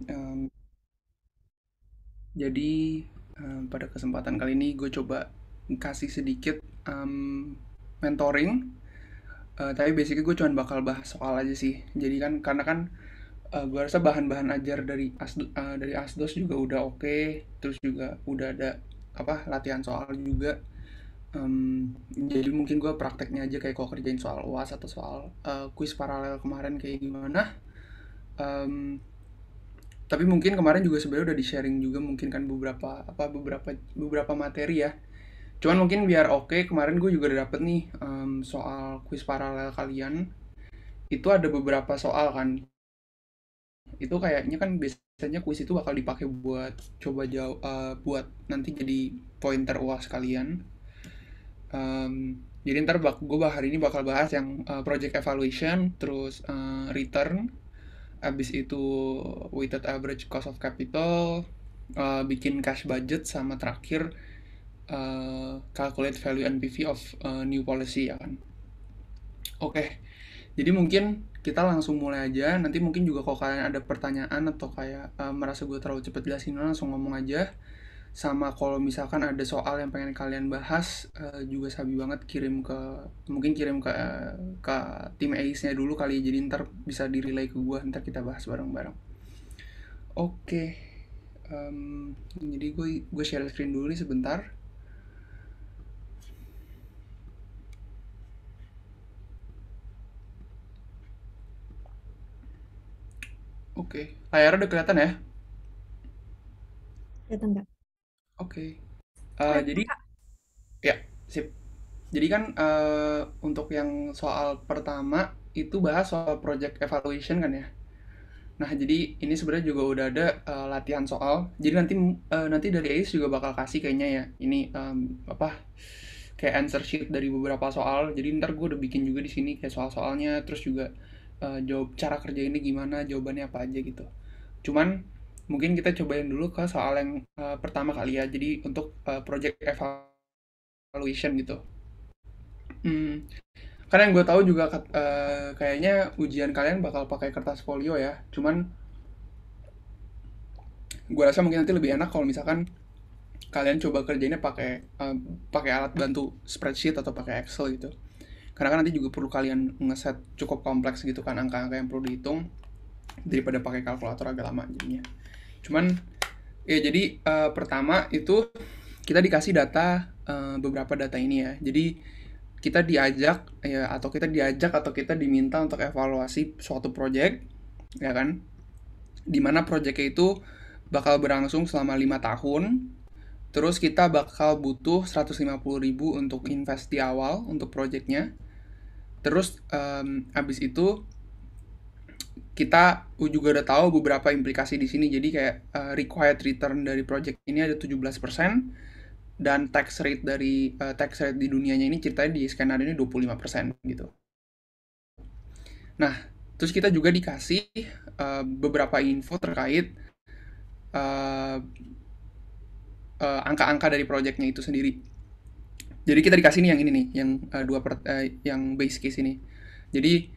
Em, jadi pada kesempatan kali ini gue coba kasih sedikit mentoring. Tapi basically gue cuma bakal bahas soal aja sih. Jadi kan karena kan gue rasa bahan-bahan ajar dari Asdos juga udah oke. Terus juga udah ada apa latihan soal juga. Jadi mungkin gue prakteknya aja kayak kalau kerjain soal UAS atau soal kuis paralel kemarin kayak gimana. Em, tapi mungkin kemarin juga sebenarnya udah di-sharing juga mungkin kan beberapa materi ya. Cuman mungkin biar oke, kemarin gue juga udah dapet nih soal kuis paralel kalian. Itu ada beberapa soal kan. Itu kayaknya kan biasanya kuis itu bakal dipakai buat coba jawab buat nanti jadi pointer UAS kalian. Jadi ntar gue hari ini bakal bahas yang project evaluation, terus return, abis itu weighted average cost of capital, bikin cash budget, sama terakhir calculate value NPV of new policy ya kan. Oke, jadi mungkin kita langsung mulai aja. Nanti mungkin juga kalau kalian ada pertanyaan atau kayak merasa gue terlalu cepet jelasin langsung ngomong aja. Sama kalau misalkan ada soal yang pengen kalian bahas juga sabi banget kirim ke tim ACE-nya dulu kali ya. Jadi ntar bisa di relay ke gue, ntar kita bahas bareng-bareng. Oke, jadi gue share screen dulu nih sebentar. Oke, layar udah kelihatan ya? Kelihatan nggak? Oke. Kelihatan Jadi Kak. ya, sip. Jadi kan untuk yang soal pertama itu bahas soal project evaluation kan ya. Nah, jadi ini sebenarnya juga udah ada latihan soal. Jadi nanti dari ACE juga bakal kasih kayaknya ya. Ini apa kayak answer sheet dari beberapa soal. Jadi ntar gue udah bikin juga di sini kayak soal-soalnya, terus juga jawab cara kerja ini gimana, jawabannya apa aja gitu. Cuman mungkin kita cobain dulu ke soal yang pertama kali ya. Jadi untuk project evaluation gitu. Hmm, karena yang gue tahu juga kayaknya ujian kalian bakal pakai kertas folio ya. Cuman gue rasa mungkin nanti lebih enak kalau misalkan kalian coba kerjainnya pakai alat bantu spreadsheet atau pakai Excel gitu. Karena kan nanti juga perlu kalian ngeset cukup kompleks gitu kan angka-angka yang perlu dihitung daripada pakai kalkulator agak lama jadinya. Cuman ya jadi pertama itu kita dikasih beberapa data ini ya. Jadi kita kita diminta untuk evaluasi suatu project ya kan, dimana projectnya itu bakal berlangsung selama 5 tahun. Terus kita bakal butuh 150.000 untuk invest di awal untuk projectnya. Terus abis itu kita juga udah tahu beberapa implikasi di sini. Jadi kayak required return dari project ini ada 17%, dan tax rate di dunianya ini ceritanya di skenario ini 25% gitu. Nah, terus kita juga dikasih beberapa info terkait uh, angka-angka dari projectnya itu sendiri. Jadi kita dikasih nih yang ini nih, yang yang base case ini. Jadi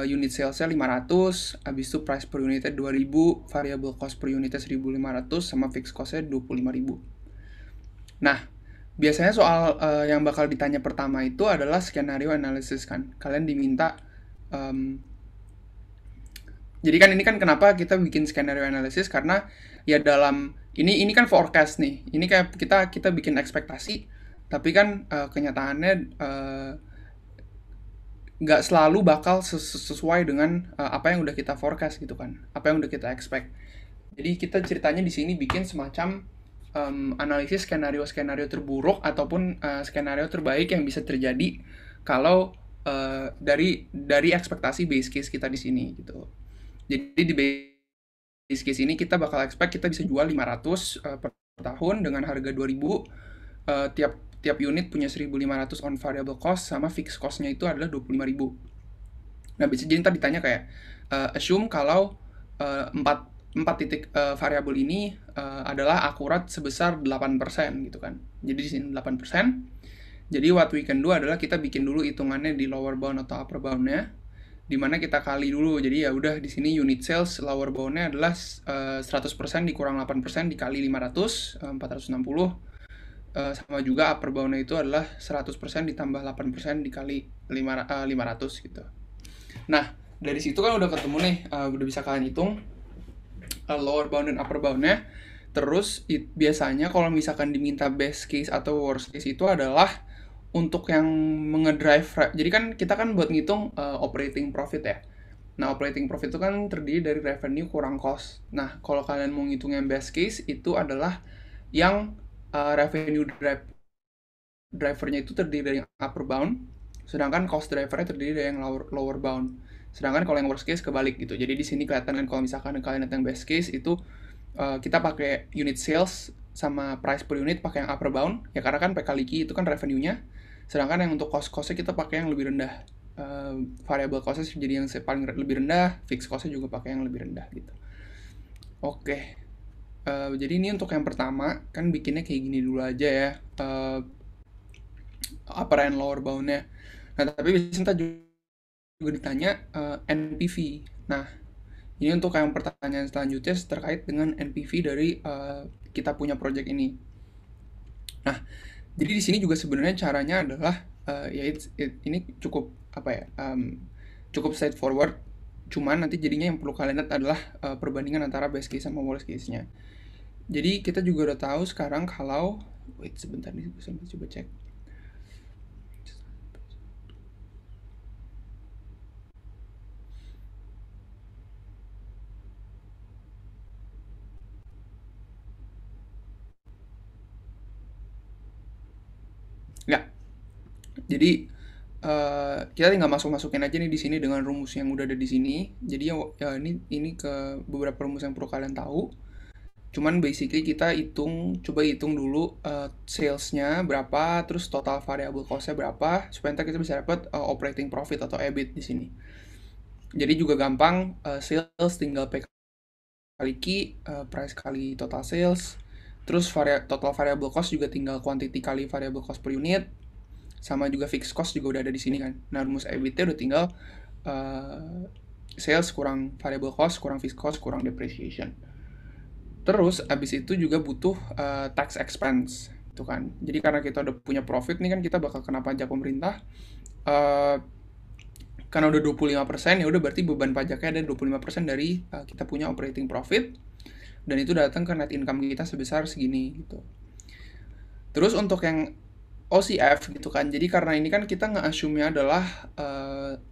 unit salesnya 500, habis itu price per unitnya 2000, variable cost per unitnya 1500, sama fixed costnya 25.000. Nah, biasanya soal yang bakal ditanya pertama itu adalah skenario analysis kan. Kalian diminta jadi kan ini kan kenapa kita bikin skenario analysis, karena ya dalam ini kan forecast nih. Ini kayak kita bikin ekspektasi, tapi kan kenyataannya nggak selalu bakal sesuai dengan apa yang udah kita forecast gitu kan. Apa yang udah kita expect. Jadi kita ceritanya di sini bikin semacam analisis skenario-skenario terburuk ataupun skenario terbaik yang bisa terjadi kalau dari ekspektasi base case kita di sini gitu. Jadi di base case ini kita bakal expect kita bisa jual 500 per tahun dengan harga 2000. Tiap tiap unit punya 1.500 on variable cost, sama fixed cost-nya itu adalah 25.000. Nah, bisa jadi ntar ditanya kayak assume kalau 4 4 titik variabel ini adalah akurat sebesar 8% gitu kan. Jadi di sini 8%. Jadi what we can do adalah kita bikin dulu hitungannya di lower bound atau upper bound-nya. dimana kita kali dulu. Jadi ya udah, di sini unit sales lower boundnya adalah 100% dikurang 8% dikali 500, 460. Sama juga upper boundnya itu adalah 100% ditambah 8% dikali 500 gitu. Nah, dari situ kan udah ketemu nih, udah bisa kalian hitung lower bound dan upper boundnya. Terus biasanya kalau misalkan diminta best case atau worst case itu adalah untuk yang mengedrive. Jadi kan kita kan buat ngitung operating profit ya. Nah, operating profit itu kan terdiri dari revenue kurang cost. Nah, kalau kalian mau ngitung yang best case itu adalah yang revenue drivernya itu terdiri dari yang upper bound, sedangkan cost drivernya terdiri dari yang lower bound. Sedangkan kalau yang worst case kebalik gitu. Jadi di sini kelihatan kan kalau misalkan kalian lihat yang best case itu kita pakai unit sales sama price per unit pakai yang upper bound ya, karena kan P kali Q itu kan revenue-nya. Sedangkan yang untuk cost-nya kita pakai yang lebih rendah. Variable cost-nya jadi yang paling lebih rendah, fixed cost-nya juga pakai yang lebih rendah gitu. Oke. Jadi ini untuk yang pertama kan bikinnya kayak gini dulu aja ya. Upper and lower bound-nya. Nah, tapi biasanya juga ditanya NPV. Nah, ini untuk yang pertanyaan selanjutnya terkait dengan NPV dari kita punya project ini. Nah, jadi di sini juga sebenarnya caranya adalah ini cukup cukup straightforward. Cuman nanti jadinya yang perlu kalian lihat adalah perbandingan antara best case sama worst case-nya. Jadi kita juga udah tahu sekarang kalau sebentar nih, saya coba cek. Nggak. Jadi kita tinggal masukin aja nih di sini dengan rumus yang udah ada di sini. Jadi ya ini ke beberapa rumus yang perlu kalian tahu. Cuman basically kita coba hitung dulu salesnya berapa, terus total variable cost-nya berapa, supaya ntar kita bisa dapat operating profit atau EBIT di sini. Jadi juga gampang, sales tinggal P kali Q, price kali total sales, terus total variable cost juga tinggal quantity kali variable cost per unit, sama juga fixed cost juga udah ada di sini kan. Nah, rumus EBIT-nya udah tinggal sales kurang variable cost, kurang fixed cost, kurang depreciation. Terus abis itu juga butuh tax expense, itu kan. Jadi karena kita udah punya profit nih kan, kita bakal kena pajak pemerintah. Karena udah 25%, ya udah berarti beban pajaknya ada 25% dari kita punya operating profit, dan itu datang ke net income kita sebesar segini gitu. Terus untuk yang OCF gitu kan, jadi karena ini kan kita nge-assume-nya adalah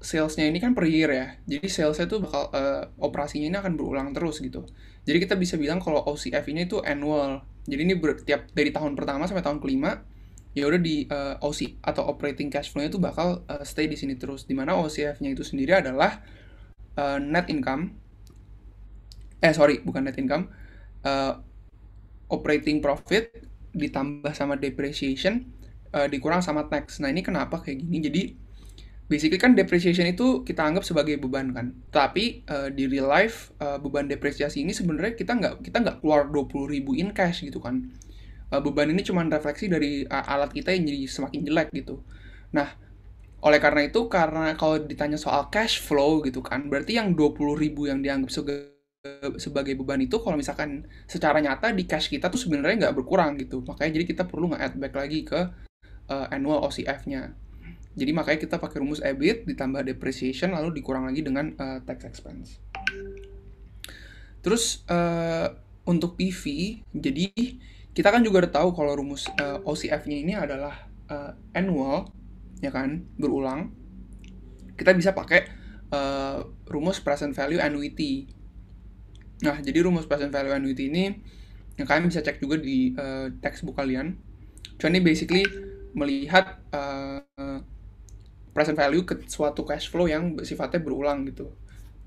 salesnya ini kan per year ya, jadi salesnya tuh bakal operasinya ini akan berulang terus gitu. Jadi kita bisa bilang kalau OCF ini tuh annual, jadi ini tiap dari tahun pertama sampai tahun kelima, ya udah di OC atau operating cash flow-nya tuh bakal stay di sini terus, dimana OCF-nya itu sendiri adalah net income, bukan net income, operating profit ditambah sama depreciation dikurang sama tax. Nah, ini kenapa kayak gini? Jadi basically kan depreciation itu kita anggap sebagai beban kan. Tapi di real life beban depresiasi ini sebenarnya kita nggak keluar 20.000 in cash gitu kan. Beban ini cuma refleksi dari alat kita yang jadi semakin jelek gitu. Nah, oleh karena itu, karena kalau ditanya soal cash flow gitu kan, berarti yang 20.000 yang dianggap sebagai beban itu kalau misalkan secara nyata di cash kita tuh sebenarnya nggak berkurang gitu. Makanya jadi kita perlu nge-add back lagi ke annual OCF-nya. Jadi makanya kita pakai rumus EBIT ditambah depreciation lalu dikurang lagi dengan tax expense. Terus untuk PV, jadi kita kan juga udah tahu kalau rumus OCF-nya ini adalah annual, ya kan, berulang. Kita bisa pakai rumus present value annuity. Nah, jadi rumus present value annuity ini yang kalian bisa cek juga di textbook kalian. Cuman ini basically melihat present value ke suatu cash flow yang sifatnya berulang gitu.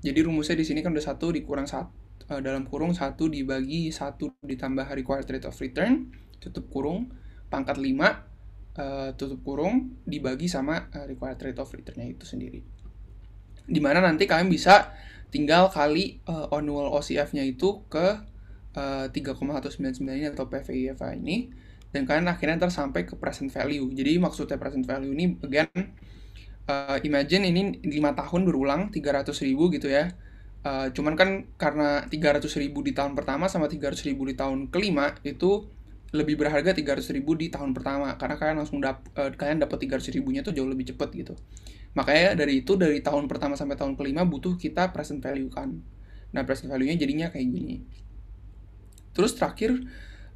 Jadi rumusnya di sini kan udah 1 dikurang 1 dalam kurung 1 dibagi 1 ditambah required rate of return tutup kurung pangkat 5 tutup kurung dibagi sama required rate of return-nya itu sendiri. Dimana nanti kalian bisa tinggal kali annual OCF-nya itu ke 3,199 ini atau PVIFA ini, dan kalian akhirnya ntar sampai ke present value. Jadi maksudnya present value ini again Imagine ini 5 tahun berulang 300.000 gitu ya. Cuman kan karena 300.000 di tahun pertama sama 300.000 di tahun kelima itu lebih berharga 300.000 di tahun pertama karena kalian dapat 300.000-nya tuh jauh lebih cepet gitu. Makanya dari tahun pertama sampai tahun kelima butuh kita present value kan. Nah, present value-nya jadinya kayak gini. Terus terakhir,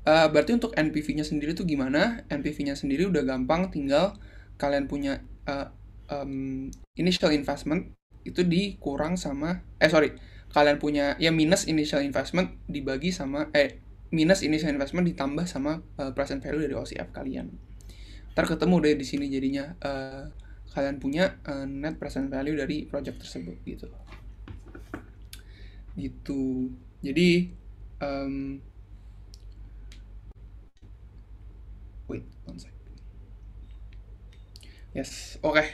berarti untuk NPV-nya sendiri tuh gimana? NPV-nya sendiri udah gampang, tinggal kalian punya initial investment itu dikurang sama kalian punya ya minus initial investment dibagi sama minus initial investment ditambah sama present value dari OCF kalian. Ntar ketemu deh di sini jadinya kalian punya net present value dari project tersebut gitu. Gitu. Jadi wait one sec. Yes, oke.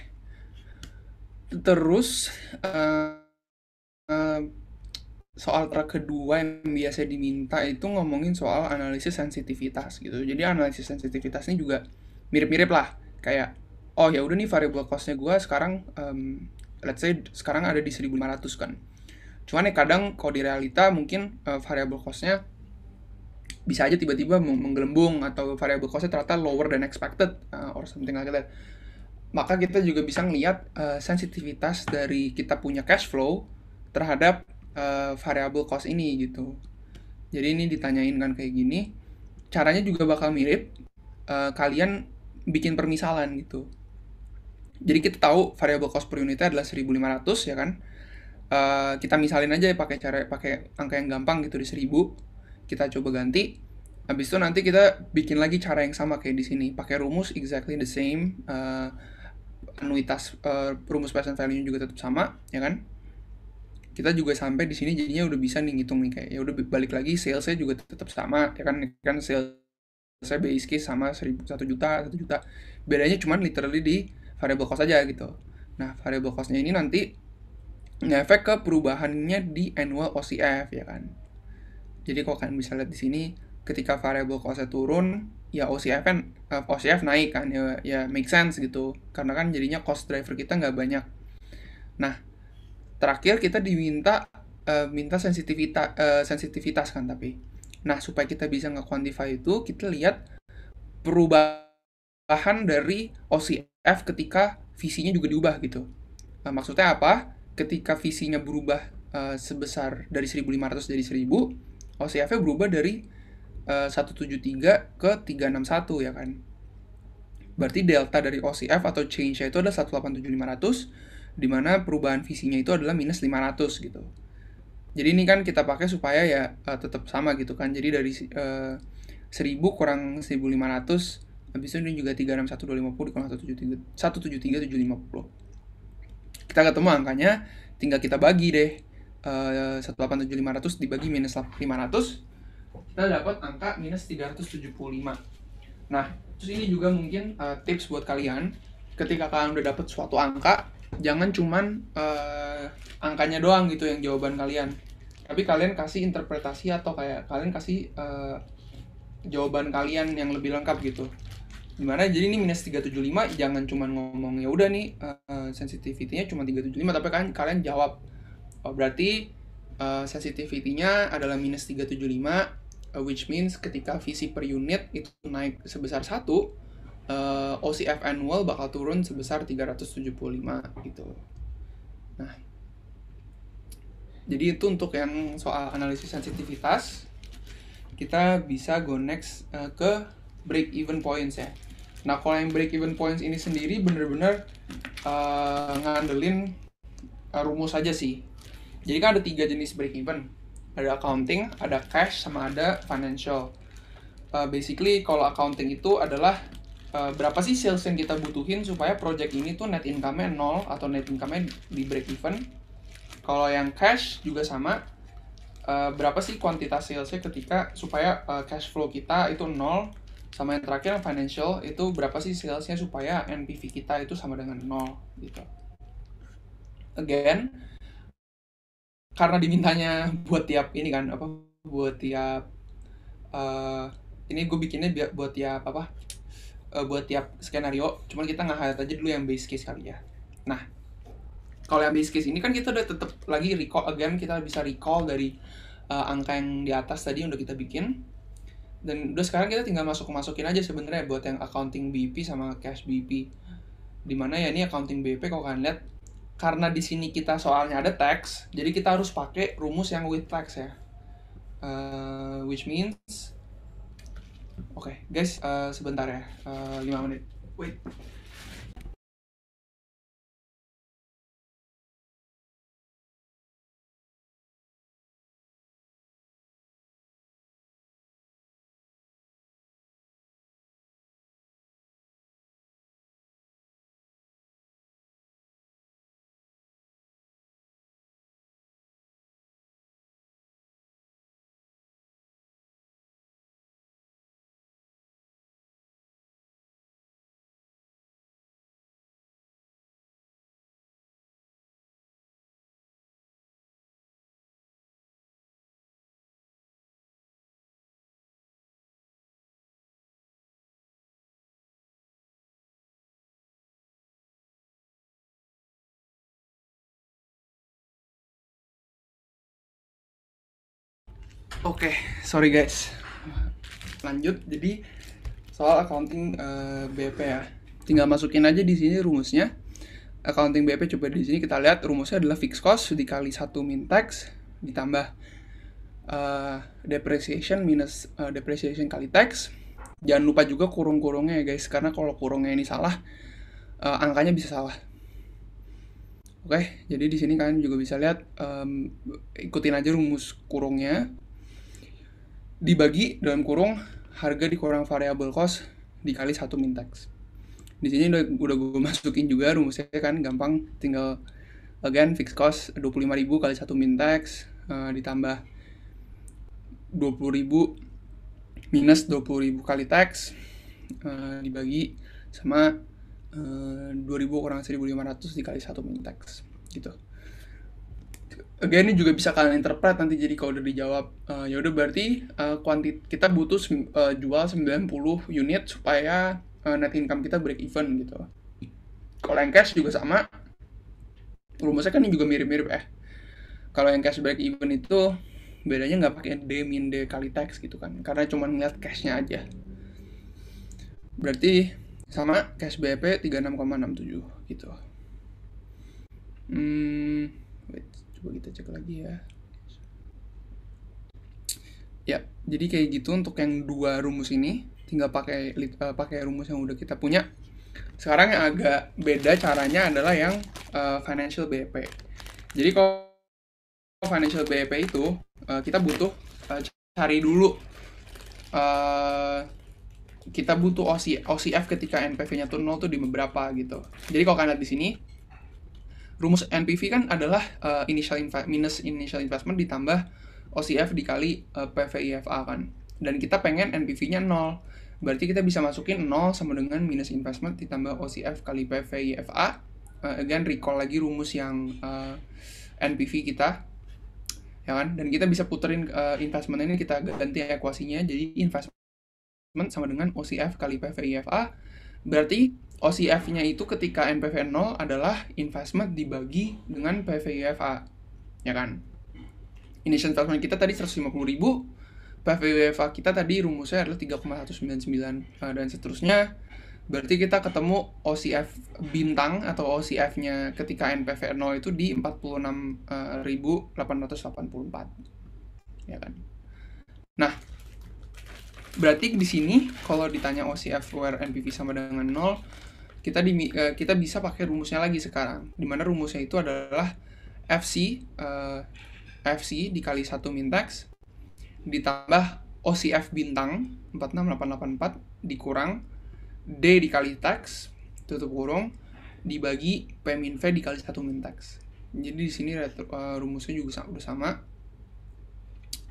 Terus soal track kedua yang biasa diminta itu ngomongin soal analisis sensitivitas gitu. Jadi analisis sensitivitas ini juga mirip-mirip lah. Kayak, oh ya udah nih variable cost-nya gue sekarang, let's say sekarang ada di 1.500 kan. Cuman ya kadang kalau di realita mungkin variable cost-nya bisa aja tiba-tiba menggelembung atau variable cost-nya ternyata lower than expected or something like that. Maka kita juga bisa ngelihat sensitivitas dari kita punya cash flow terhadap variable cost ini gitu. Jadi ini ditanyain kan kayak gini, caranya juga bakal mirip. Kalian bikin permisalan gitu. Jadi kita tahu variable cost per unitnya adalah 1.500 ya kan. Kita misalin aja ya pakai angka yang gampang gitu di 1.000. Kita coba ganti. Habis itu nanti kita bikin lagi cara yang sama kayak di sini, pakai rumus exactly the same. Anuitas rumus present value-nya juga tetap sama, ya kan? Kita juga sampai di sini jadinya udah bisa nih ngitung nih kayak ya udah balik lagi sales-nya juga tetap sama, ya kan? Kan sales-nya base case sama 1 juta. Bedanya cuman literally di variable cost aja gitu. Nah, variable cost-nya ini nanti ngefek ke perubahannya di annual OCF, ya kan? Jadi kalau kalian bisa lihat di sini, ketika variable cost-nya turun, ya OCF naik kan, ya make sense gitu. Karena kan jadinya cost driver kita nggak banyak. Nah, terakhir kita minta sensitivitas kan tapi. Nah, supaya kita bisa nge-quantify itu, kita lihat perubahan dari OCF ketika visinya juga diubah gitu. Maksudnya apa? Ketika visinya berubah sebesar dari 1.500 jadi 1.000, OCF-nya berubah dari 173 ke 361 ya kan. Berarti delta dari OCF atau change-nya itu adalah 187.500, di mana perubahan visinya itu adalah minus 500 gitu. Jadi ini kan kita pakai supaya ya tetap sama gitu kan. Jadi dari 1.000 kurang 1.500, habis itu ini juga 361.250 dikurang 173.750. Kita ketemu angkanya, tinggal kita bagi deh. 187.500 dibagi minus 500, kita dapat angka minus 375. Nah, terus ini juga mungkin tips buat kalian. Ketika kalian udah dapat suatu angka, jangan cuman angkanya doang gitu yang jawaban kalian. Tapi kalian kasih interpretasi atau kayak kalian kasih jawaban kalian yang lebih lengkap gitu. Gimana? Jadi ini minus 375, jangan cuman ngomong ya udah nih sensitivity-nya cuma 375, tapi kalian jawab. Berarti sensitivity-nya adalah minus 375, which means ketika visi per unit itu naik sebesar 1, OCF annual bakal turun sebesar 375 gitu. Nah, jadi itu untuk yang soal analisis sensitivitas. Kita bisa go next ke break even points ya. Nah, kalau yang break even points ini sendiri bener-bener ngandelin rumus aja sih. Jadi kan ada 3 jenis break even. Ada accounting, ada cash, sama ada financial. Basically kalau accounting itu adalah berapa sih sales yang kita butuhin supaya project ini tuh net income-nya 0 atau net income-nya di break even. Kalau yang cash juga sama, berapa sih kuantitas salesnya ketika supaya cash flow kita itu 0. Sama yang terakhir yang financial itu berapa sih salesnya supaya NPV kita itu sama dengan 0 gitu. Again, karena dimintanya buat tiap ini kan buat tiap ini gue bikinnya buat tiap buat tiap skenario, cuman kita nge-highlight aja dulu yang base case kali ya. Nah, kalau yang base case ini kan kita udah tetap lagi recall again, kita bisa recall dari angka yang di atas tadi yang udah kita bikin. Dan udah sekarang kita tinggal masukin aja sebenarnya buat yang accounting BP sama cash BP. Dimana ya ini accounting BP kalau kalian lihat, karena di sini kita soalnya ada tax, jadi kita harus pakai rumus yang with tax ya. Which means, oke, guys, sebentar ya, 5 menit. Wait. Oke, sorry guys. Lanjut, jadi soal accounting BP ya. Tinggal masukin aja di sini rumusnya. Accounting BP coba di sini kita lihat rumusnya adalah fixed cost dikali 1 min tax ditambah depreciation minus depreciation kali tax. Jangan lupa juga kurung-kurungnya ya guys, karena kalau kurungnya ini salah, angkanya bisa salah. Oke, jadi di sini kalian juga bisa lihat, ikutin aja rumus kurungnya, dibagi dalam kurung harga dikurang variable cost dikali 1 min tax. Di sini udah gue masukin juga rumusnya kan, gampang, tinggal again fixed cost 25.000 kali 1 min tax ditambah 20.000 minus 20.000 kali tax dibagi sama 2.000 kurang 1.500 dikali 1 min tax gitu. Again, ini juga bisa kalian interpret nanti, jadi kalau udah dijawab ya udah berarti kita butuh jual 90 unit supaya net income kita break even gitu. Kalau yang cash juga sama, rumusnya kan juga mirip-mirip ya. Kalau yang cash break even itu bedanya nggak pakai D min D kali tax gitu kan, karena cuma ngeliat cashnya aja. Berarti sama cash BP 36,67 gitu. Wait, coba kita cek lagi ya. Ya, jadi kayak gitu untuk yang dua rumus ini, tinggal pakai rumus yang udah kita punya. Sekarang yang agak beda caranya adalah yang financial BP. Jadi kalau financial BP itu kita butuh cari dulu, kita butuh OCF ketika NPV-nya tuh 0 tuh di beberapa gitu. Jadi kalau kalian lihat di sini, rumus NPV kan adalah minus initial investment ditambah OCF dikali PVIFA kan. Dan kita pengen NPV-nya 0. Berarti kita bisa masukin 0 sama dengan minus investment ditambah OCF kali PVIFA. Again, recall lagi rumus yang NPV kita, ya kan? Dan kita bisa puterin investment ini, kita ganti ekuasinya. Jadi investment sama dengan OCF kali PVIFA. Berarti OCF-nya itu ketika NPV 0 adalah investment dibagi dengan PVIFA, ya kan? Initial investment kita tadi 150.000, PVIFA kita tadi rumusnya adalah 3,199 dan seterusnya. Berarti kita ketemu OCF bintang atau OCF-nya ketika NPV 0 itu di 46.884, ya kan? Nah, berarti di sini kalau ditanya OCF where NPV sama dengan 0, kita bisa pakai rumusnya lagi sekarang, dimana rumusnya itu adalah FC dikali 1 min tax ditambah OCF bintang 46884 dikurang D dikali tax tutup kurung dibagi P min V dikali 1 min tax. Jadi di sini rumusnya juga udah sama,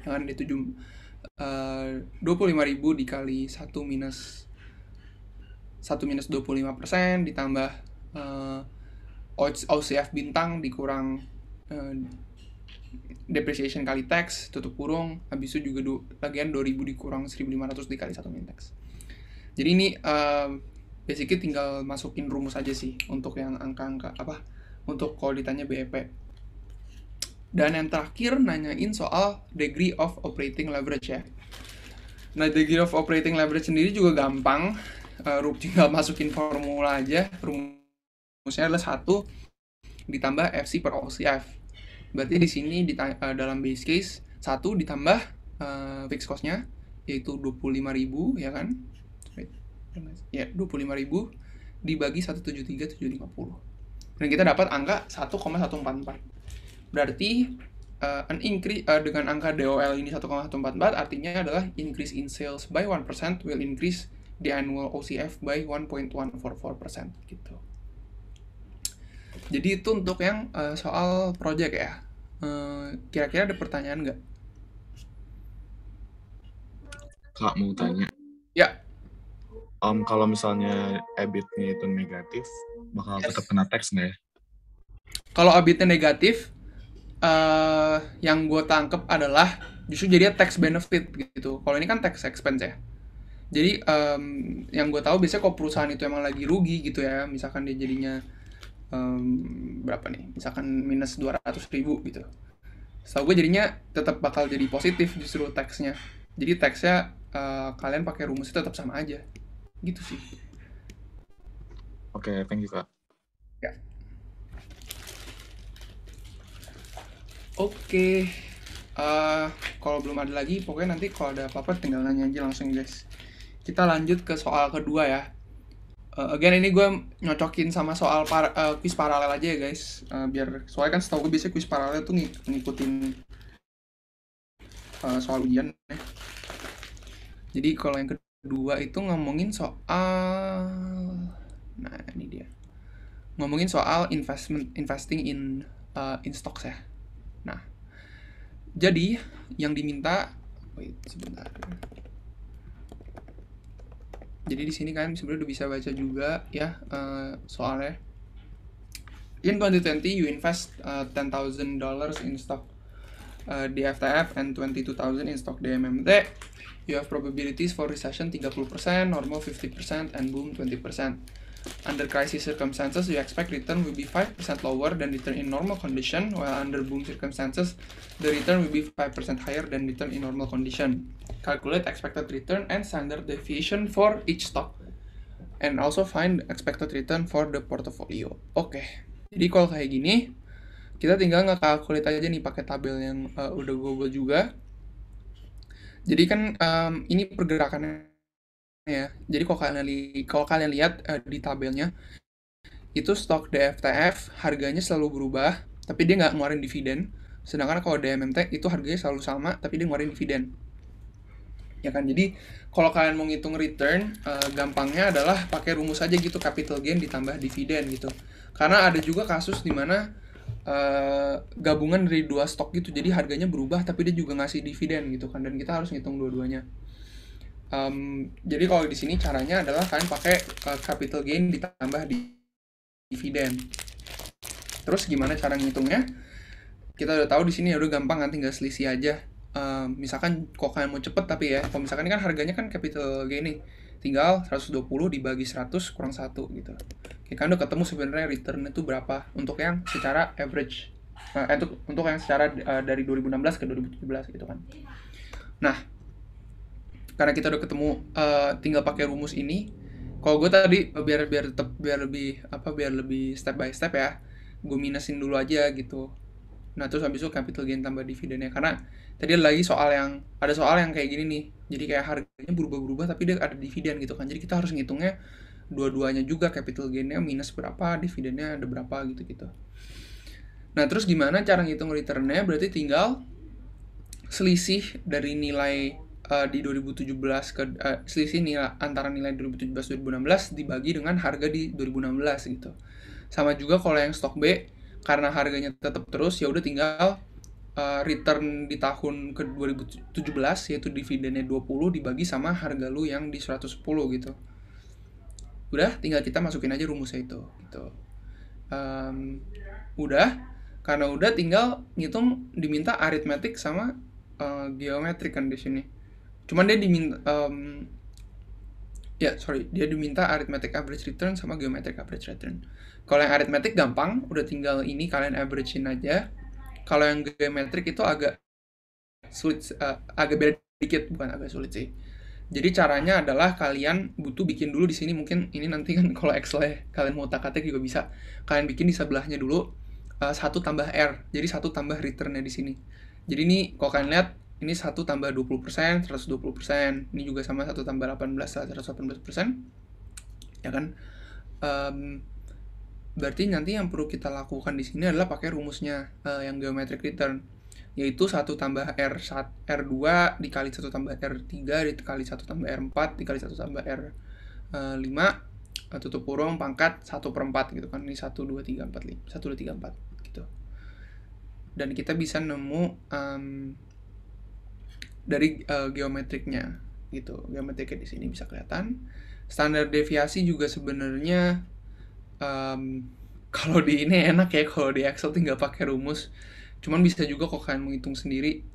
dengan D7 25.000 dikali 1 minus 25% ditambah OCF bintang dikurang depreciation kali tax tutup kurung, habis itu juga lagian 2.000 dikurang 1.500 dikali 1 min tax. Jadi ini basically tinggal masukin rumus aja sih untuk yang angka-angka apa, untuk kalau ditanya BEP. Dan yang terakhir nanyain soal degree of operating leverage ya. Nah, degree of operating leverage sendiri juga gampang. Tinggal masukin formula aja. Rumusnya adalah 1 ditambah FC per OCF. Berarti di sini dalam base case 1 ditambah fixed cost-nya yaitu 25.000 ya kan? Ya, 25.000 dibagi 173.750. Dan kita dapat angka 1,144. Berarti an increase dengan angka DOL ini 1,144 artinya adalah increase in sales by 1% will increase the annual OCF by 1.144% gitu. Jadi itu untuk yang soal project ya. Kira-kira ada pertanyaan nggak? Kak, mau tanya. Ya. Kalau misalnya EBIT-nya itu negatif, bakal tetap kena tax nggak ya? Kalau EBIT-nya negatif, yang gue tangkep adalah justru jadi tax benefit gitu. Kalau ini kan tax expense ya. Jadi yang gue tahu biasanya kalau perusahaan itu emang lagi rugi gitu ya, misalkan dia jadinya berapa nih, misalkan minus 200.000 gitu. Setahu gue jadinya tetap bakal jadi positif justru taxnya. Jadi taxnya kalian pakai rumusnya tetap sama aja, gitu sih. Oke, thank you Kak. Ya. Oke. Kalau belum ada lagi, pokoknya nanti kalau ada apa-apa tinggal nanya aja langsung guys. Kita lanjut ke soal kedua ya. Again ini gue nyocokin sama soal quiz paralel aja ya guys. Biar soalnya kan setahu gue biasanya quiz paralel tuh ngikutin soal ujian ya. Jadi kalau yang kedua itu ngomongin soal, nah ini dia, ngomongin soal investing in stocks ya. Nah, jadi yang diminta, wait sebentar. Jadi di sini kalian sebenarnya udah bisa baca juga ya soalnya. In 2020 you invest $10,000 in stock DFTF and 22,000 in stock DMMT. You have probabilities for recession 30%, normal 50%, and boom 20%. Under crisis circumstances, you expect return will be 5% lower than return in normal condition, while under boom circumstances, the return will be 5% higher than return in normal condition. Calculate expected return and standard deviation for each stock, and also find expected return for the portfolio. Oke, jadi kalau kayak gini, kita tinggal nge-calculate aja nih pakai tabel yang udah gue buat juga. Jadi kan ini pergerakannya ya. Jadi kalau kalian lihat di tabelnya itu stok DFTF harganya selalu berubah, tapi dia nggak ngeluarin dividen. Sedangkan kalau DMMT itu harganya selalu sama, tapi dia ngeluarin dividen. Ya kan, jadi kalau kalian mau ngitung return, gampangnya adalah pakai rumus aja gitu, capital gain ditambah dividen gitu. Karena ada juga kasus dimana gabungan dari 2 stok gitu, jadi harganya berubah tapi dia juga ngasih dividen gitu kan, dan kita harus ngitung dua-duanya. Jadi kalau di sini caranya adalah kalian pakai capital gain ditambah dividen. Terus gimana cara ngitungnya? Kita udah tahu di sini, ya udah gampang, nanti tinggal selisih aja. Misalkan kalau kalian mau cepet tapi ya, kalau misalkan ini kan harganya kan capital gain nih, tinggal 120 dibagi 100 kurang 1 gitu. Oke, kan udah ketemu sebenarnya return itu berapa untuk yang secara average. Untuk yang secara dari 2016 ke 2017 gitu kan. Nah, karena kita udah ketemu, tinggal pakai rumus ini. Kalau gue tadi biar lebih step by step ya, gue minusin dulu aja gitu. Nah terus habis itu capital gain tambah dividennya, karena tadi ada soal yang kayak gini nih. Jadi kayak harganya berubah-berubah tapi dia ada dividen gitu kan. Jadi kita harus ngitungnya dua-duanya juga, capital gainnya minus berapa, dividennya ada berapa gitu. Nah terus gimana cara ngitung returnnya? Berarti tinggal selisih dari nilai di 2017 selisih nilai antara nilai 2017-2016 dibagi dengan harga di 2016 gitu. Sama juga kalau yang stok B, karena harganya tetap terus, ya udah tinggal return di tahun ke 2017 yaitu dividennya 20 dibagi sama harga lu yang di 110 gitu. Udah tinggal kita masukin aja rumusnya itu gitu. Udah, karena udah tinggal ngitung, diminta arithmetic sama geometric kan di sini. Cuman dia diminta Ya, sorry, dia diminta arithmetic average return sama geometric average return. Kalau yang arithmetic gampang, udah tinggal ini kalian averagein aja. Kalau yang geometric itu agak sulit, agak beda dikit, bukan agak sulit sih. Jadi caranya adalah kalian butuh bikin dulu di sini, mungkin ini nanti kan kalau Excel ya, kalian mau otak-atik juga bisa. Kalian bikin di sebelahnya dulu 1 tambah R. Jadi 1 tambah returnnya di sini. Jadi ini kalau kalian lihat ini 1 tambah 20%, 120%. Ini juga sama 1 tambah 18, 118%. Ya kan? Berarti nanti yang perlu kita lakukan di sini adalah pakai rumusnya yang geometric return, yaitu 1 tambah R2 dikali 1 tambah R3 dikali 1 tambah R4 dikali 1 tambah R5 tutup kurung pangkat 1/4 gitu kan. Ini 1, 2, 3, 4, 5. 1, 2, 3, 4 gitu. Dan kita bisa nemu dari geometriknya gitu. Geometriknya di sini bisa kelihatan. Standar deviasi juga sebenarnya kalau di ini enak ya, kalau di Excel tinggal pakai rumus. Cuman bisa juga kok kalian menghitung sendiri.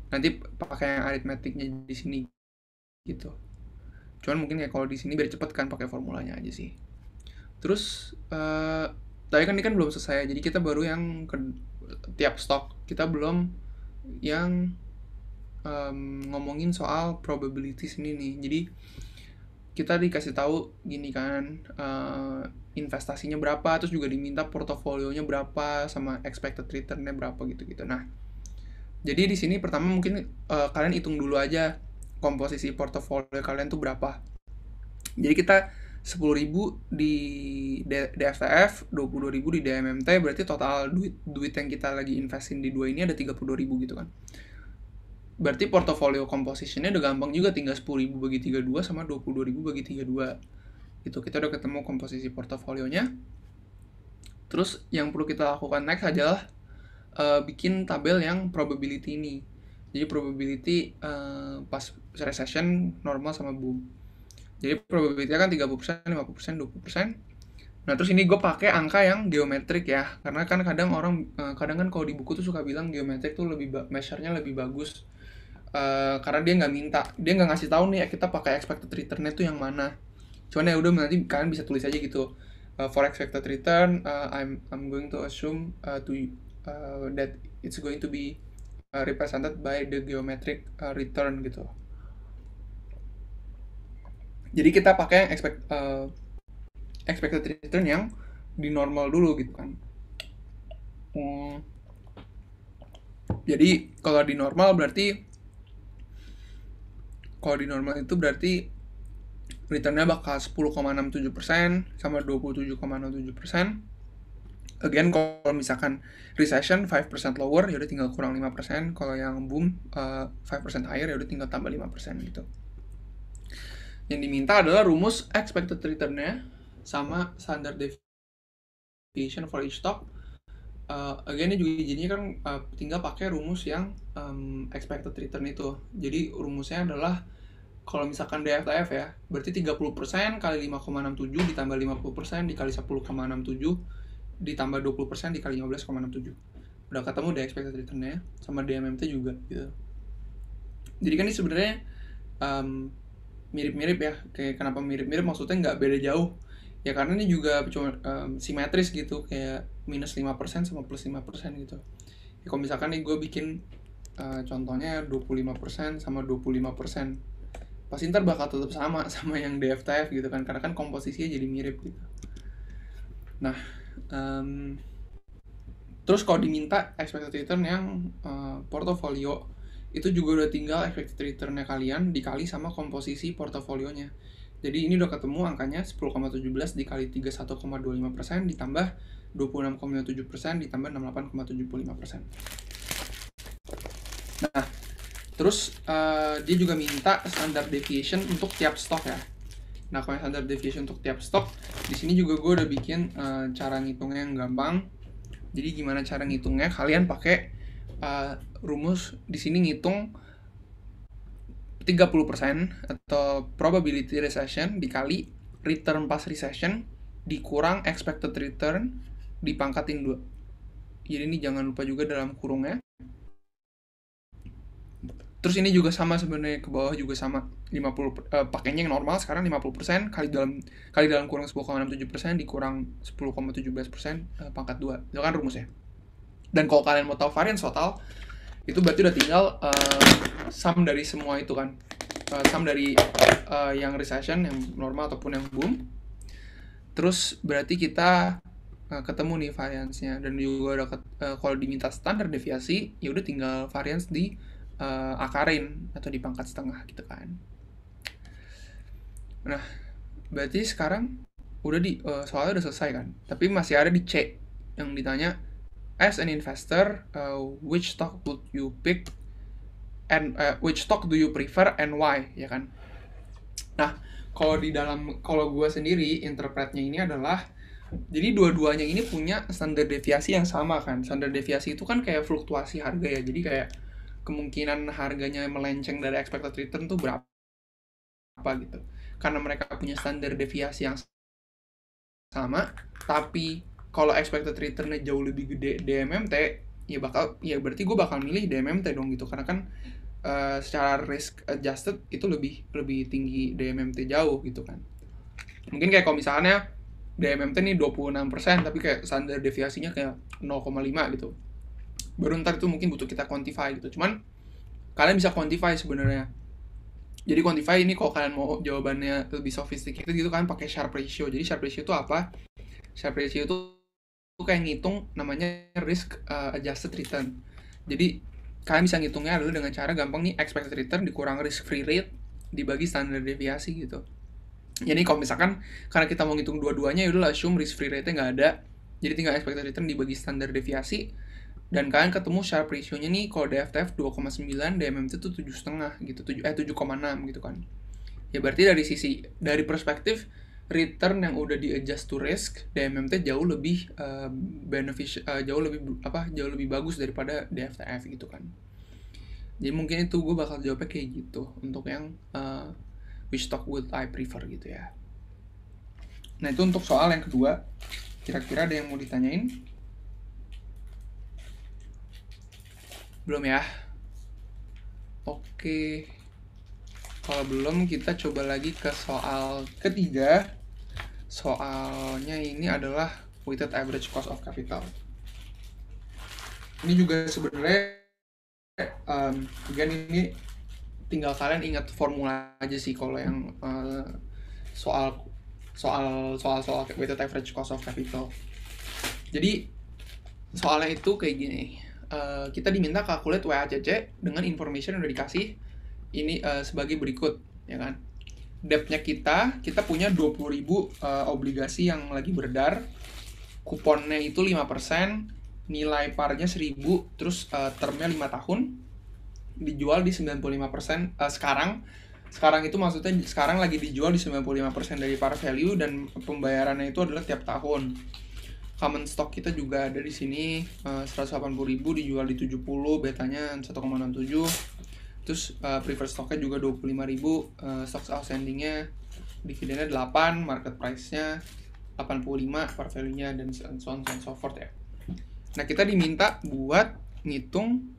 Nanti pakai yang aritmetiknya di sini gitu. Cuman mungkin ya kalau di sini biar cepet kan pakai formulanya aja sih. Terus tadi kan ini kan belum selesai, jadi kita baru yang ke tiap stok. Kita belum yang ngomongin soal probabilities ini nih. Jadi kita dikasih tahu gini kan, investasinya berapa, terus juga diminta portofolionya berapa sama expected return-nya berapa gitu-gitu. Nah, jadi di sini pertama mungkin kalian hitung dulu aja komposisi portofolio kalian tuh berapa. Jadi kita 10.000 di DFTF, 22.000 di DMMT, berarti total duit yang kita lagi investin di dua ini ada 32.000 gitu kan. Berarti portofolio compositionnya udah gampang juga, tinggal 10.000 bagi 32 sama 22.000 bagi 32. Itu kita udah ketemu komposisi portofolionya. Terus yang perlu kita lakukan next adalah bikin tabel yang probability ini. Jadi probability pas recession, normal sama boom. Jadi probability kan 30%, 50%, 20%. Nah, terus ini gue pakai angka yang geometrik ya. Karena kan kadang kadang kan kalau di buku tuh suka bilang geometrik tuh measure-nya lebih bagus. Karena dia nggak ngasih tahu nih kita pakai expected return-nya tuh yang mana. Cuman ya udah nanti kalian bisa tulis aja gitu. For expected return, I'm going to assume that it's going to be represented by the geometric return gitu. Jadi kita pakai expected return yang di normal dulu gitu kan. Jadi kalau di normal itu berarti returnnya bakal 10,67% sama 27,07%. Again, kalau misalkan recession 5% lower, ya udah tinggal kurang 5%. Kalau yang boom 5% higher, ya udah tinggal tambah 5% gitu. Yang diminta adalah rumus expected return-nya sama standard deviation for each stock. Again, ini juga jadinya kan tinggal pakai rumus yang expected return itu. Jadi rumusnya adalah kalau misalkan DFTF ya, berarti 30% kali 5,67 ditambah 50% dikali 10,67 ditambah 20% dikali 15,67. Udah ketemu di expected return-nya sama DMMT juga gitu. Jadi kan ini sebenarnya mirip-mirip ya. Kayak kenapa mirip-mirip, maksudnya nggak beda jauh. Ya karena ini juga cuma simetris gitu, kayak minus 5% sama plus 5% gitu. Ya kalau misalkan nih gue bikin contohnya 25% sama 25%, pasti ntar bakal tetap sama yang DFTF gitu kan, karena kan komposisinya jadi mirip gitu. Nah, terus kalau diminta expected return yang portofolio, itu juga udah tinggal expected return-nya kalian dikali sama komposisi portofolionya. Jadi ini udah ketemu angkanya 10,17 dikali 31,25% ditambah 26,7% ditambah 68,75%. Nah, terus dia juga minta standard deviation untuk tiap stok ya. Nah, kalau standard deviation untuk tiap stok, di sini juga gue udah bikin cara ngitungnya yang gampang. Jadi gimana cara ngitungnya? Kalian pakai rumus di sini ngitung 30% atau probability recession dikali return pas recession dikurang expected return dipangkatin 2. Jadi ini jangan lupa juga dalam kurungnya. Terus ini juga sama sebenarnya, ke bawah juga sama pakainya yang normal sekarang 50% kali dalam kurang 10,67% dikurang 10,17% pangkat 2. Itu kan rumusnya. Dan kalau kalian mau tahu variance total, itu berarti udah tinggal sum dari semua itu kan. Sum dari yang recession, yang normal ataupun yang boom. Terus berarti kita ketemu nih variance-nya, dan juga udah kalau diminta standar deviasi ya udah tinggal variance di akarin atau di pangkat setengah gitu kan. Nah, berarti sekarang udah soalnya udah selesai kan, tapi masih ada di C yang ditanya, as an investor, which stock would you pick and which stock do you prefer and why, ya kan. Nah, kalau gue sendiri interpretnya ini adalah, jadi dua-duanya ini punya standar deviasi yang sama kan. Standar deviasi itu kan kayak fluktuasi harga ya, jadi kayak kemungkinan harganya melenceng dari expected return tuh berapa gitu. Karena mereka punya standar deviasi yang sama, tapi kalau expected returnnya jauh lebih gede DMMT, ya berarti gue bakal milih DMMT dong gitu, karena kan secara risk adjusted itu lebih tinggi DMMT jauh gitu kan. Mungkin kayak kalau misalnya DMMT nih 26%, tapi kayak standar deviasinya kayak 0,5 gitu, baru ntar itu mungkin butuh kita quantify gitu. Cuman kalian bisa quantify sebenarnya. Jadi quantify ini kalau kalian mau jawabannya lebih sophisticated gitu kan, pakai Sharpe ratio. Jadi Sharpe ratio itu apa? Sharpe ratio itu kayak ngitung namanya risk adjusted return. Jadi kalian bisa ngitungnya adalah dengan cara gampang nih, expected return dikurang risk free rate dibagi standar deviasi gitu. Jadi kalau misalkan karena kita mau ngitung dua-duanya, ya udah assume risk free rate-nya nggak ada. Jadi tinggal expected return dibagi standar deviasi, dan kalian ketemu Sharpe ratio-nya nih, kalau DFTF 2,9, DMMT itu 7,5 gitu, 7,6 gitu kan. Ya berarti dari perspektif return yang udah di adjust to risk, DMMT jauh lebih jauh lebih bagus daripada DFTF gitu kan. Jadi mungkin itu gue bakal jawabnya kayak gitu untuk yang which stock would I prefer gitu ya. Nah itu untuk soal yang kedua. Kira-kira ada yang mau ditanyain? Belum ya? Oke. Kalau belum, kita coba lagi ke soal ketiga. Soalnya ini adalah weighted average cost of capital. Ini juga sebenarnya ini tinggal kalian ingat formula aja sih kalau yang soal weighted average cost of capital. Jadi soalnya itu kayak gini, kita diminta calculate WACC dengan information yang udah dikasih ini sebagai berikut, ya kan. Debt-nya kita punya 20.000 obligasi yang lagi beredar, kuponnya itu 5%, nilai parnya 1.000, terus termnya 5 tahun, dijual di 95%. Sekarang itu maksudnya sekarang lagi dijual di 95% dari par value, dan pembayarannya itu adalah tiap tahun. Common stock kita juga ada di sini, 180.000 dijual di 70, betanya 1,67. Terus preferred stocknya juga 25.000, stocks outstandingnya, dividennya 8, market price-nya 85, par value-nya, dan so on and so forth ya. Nah kita diminta buat ngitung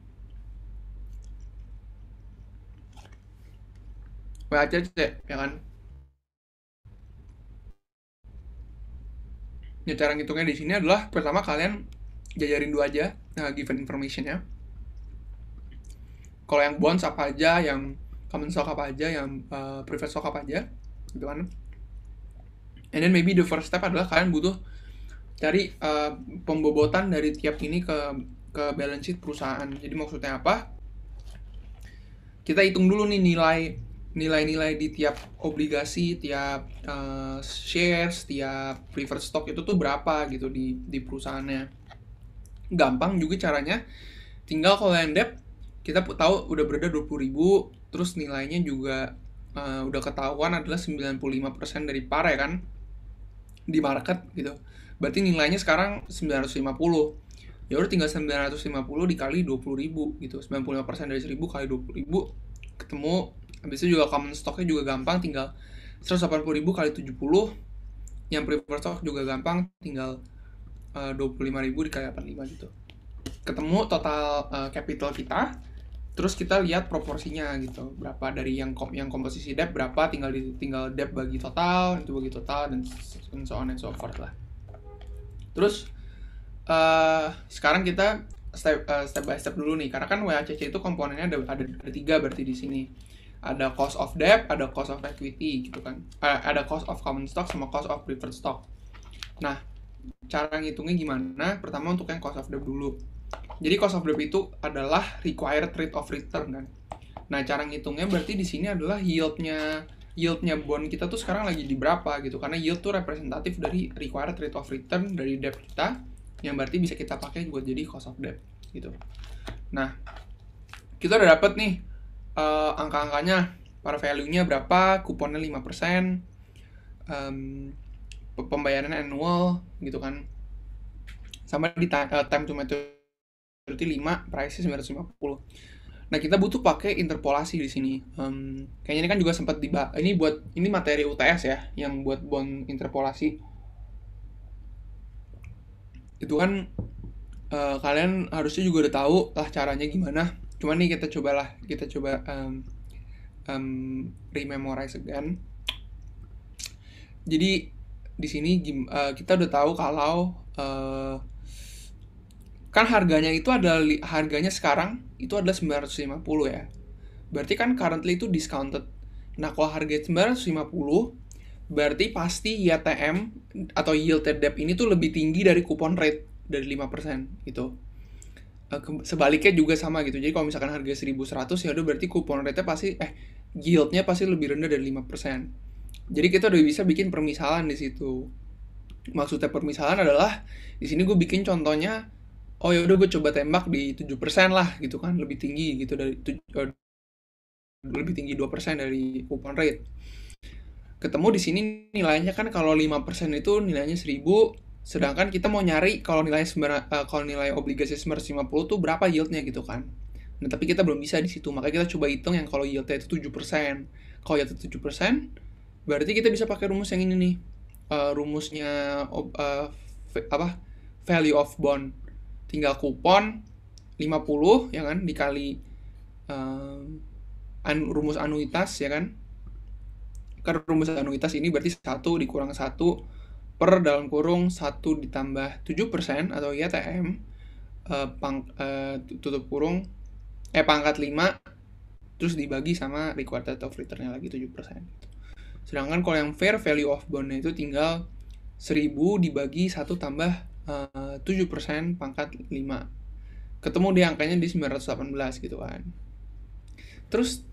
WACC, ya kan. Ya, cara ngitungnya di sini adalah pertama kalian jajarin dua aja given information-nya. Kalau yang bonds apa aja, yang common stock apa aja, yang preferred stock apa aja, gitu kan. And then maybe the first step adalah kalian butuh cari pembobotan dari tiap ini ke balance sheet perusahaan. Jadi maksudnya apa? Kita hitung dulu nih nilai-nilai di tiap obligasi, tiap shares, tiap preferred stock itu tuh berapa gitu di perusahaannya. Gampang juga caranya. Tinggal kalau yang debt kita tahu udah beredar 20.000, terus nilainya juga udah ketahuan adalah 95% dari par ya kan, di market gitu. Berarti nilainya sekarang 950. Ya udah tinggal 950 dikali 20.000 gitu. 95% dari 1.000 kali 20.000 ketemu. Habis itu juga common stocknya juga gampang, tinggal 180.000 kali 70. Yang preferred stock juga gampang, tinggal 25.000 dikali 85 gitu. Ketemu total capital kita. Terus kita lihat proporsinya gitu, berapa dari yang komposisi debt berapa, tinggal debt bagi total, itu bagi total, dan so on and so forth lah. Terus sekarang kita step by step dulu nih, karena kan WACC itu komponennya ada 3 berarti di sini. Ada cost of debt, ada cost of equity gitu kan. Ada cost of common stock sama cost of preferred stock. Nah, cara ngitungnya gimana? Pertama untuk yang cost of debt dulu. Jadi cost of debt itu adalah required rate of return kan. Nah, cara ngitungnya berarti di sini adalah yieldnya bond kita tuh sekarang lagi di berapa gitu. Karena yield tuh representatif dari required rate of return dari debt kita, yang berarti bisa kita pakai buat jadi cost of debt gitu. Nah, kita udah dapet nih angka-angkanya, par value-nya berapa, kuponnya 5%, pembayarannya annual gitu kan, sama di time to maturity 5, price-nya 950. Nah, kita butuh pakai interpolasi di sini. Kayaknya ini kan juga sempat ini materi UTS ya, yang buat bond interpolasi. Itu kan kalian harusnya juga udah tahu lah caranya gimana. Cuman nih kita coba rememorize again. Jadi di sini kita udah tahu kalau kan harganya sekarang itu adalah 950 ya. Berarti kan currently itu discounted. Nah, kalau harga 950 berarti pasti YTM atau yield debt ini tuh lebih tinggi dari coupon rate dari 5% gitu. Sebaliknya juga sama gitu. Jadi kalau misalkan harga 1.100 ya udah berarti coupon rate-nya pasti yieldnya pasti lebih rendah dari 5%. Jadi kita udah bisa bikin permisalan di situ. Maksudnya permisalan adalah di sini gue bikin contohnya, oh ya udah gue coba tembak di 7% lah gitu kan, lebih tinggi gitu lebih tinggi 2% dari coupon rate. Ketemu di sini nilainya kan kalau 5% itu nilainya 1.000, sedangkan kita mau nyari kalau nilai obligasi 950 tuh berapa yieldnya gitu kan. Nah, tapi kita belum bisa di situ. Makanya kita coba hitung yang kalau yieldnya itu 7%. Kalau yieldnya 7%, berarti kita bisa pakai rumus yang ini nih. Rumusnya value of bond. Tinggal kupon 50 ya kan dikali rumus anuitas ya kan. Karena rumus anuitas ini berarti 1 dikurang 1 per dalam kurung 1 ditambah 7% atau YTM tutup kurung pangkat 5 terus dibagi sama required rate of return-nya lagi 7%. Sedangkan kalau yang fair value of bond-nya itu tinggal 1.000 dibagi 1 tambah 7% pangkat 5. Ketemu deh angkanya di 918 gitu kan. Terus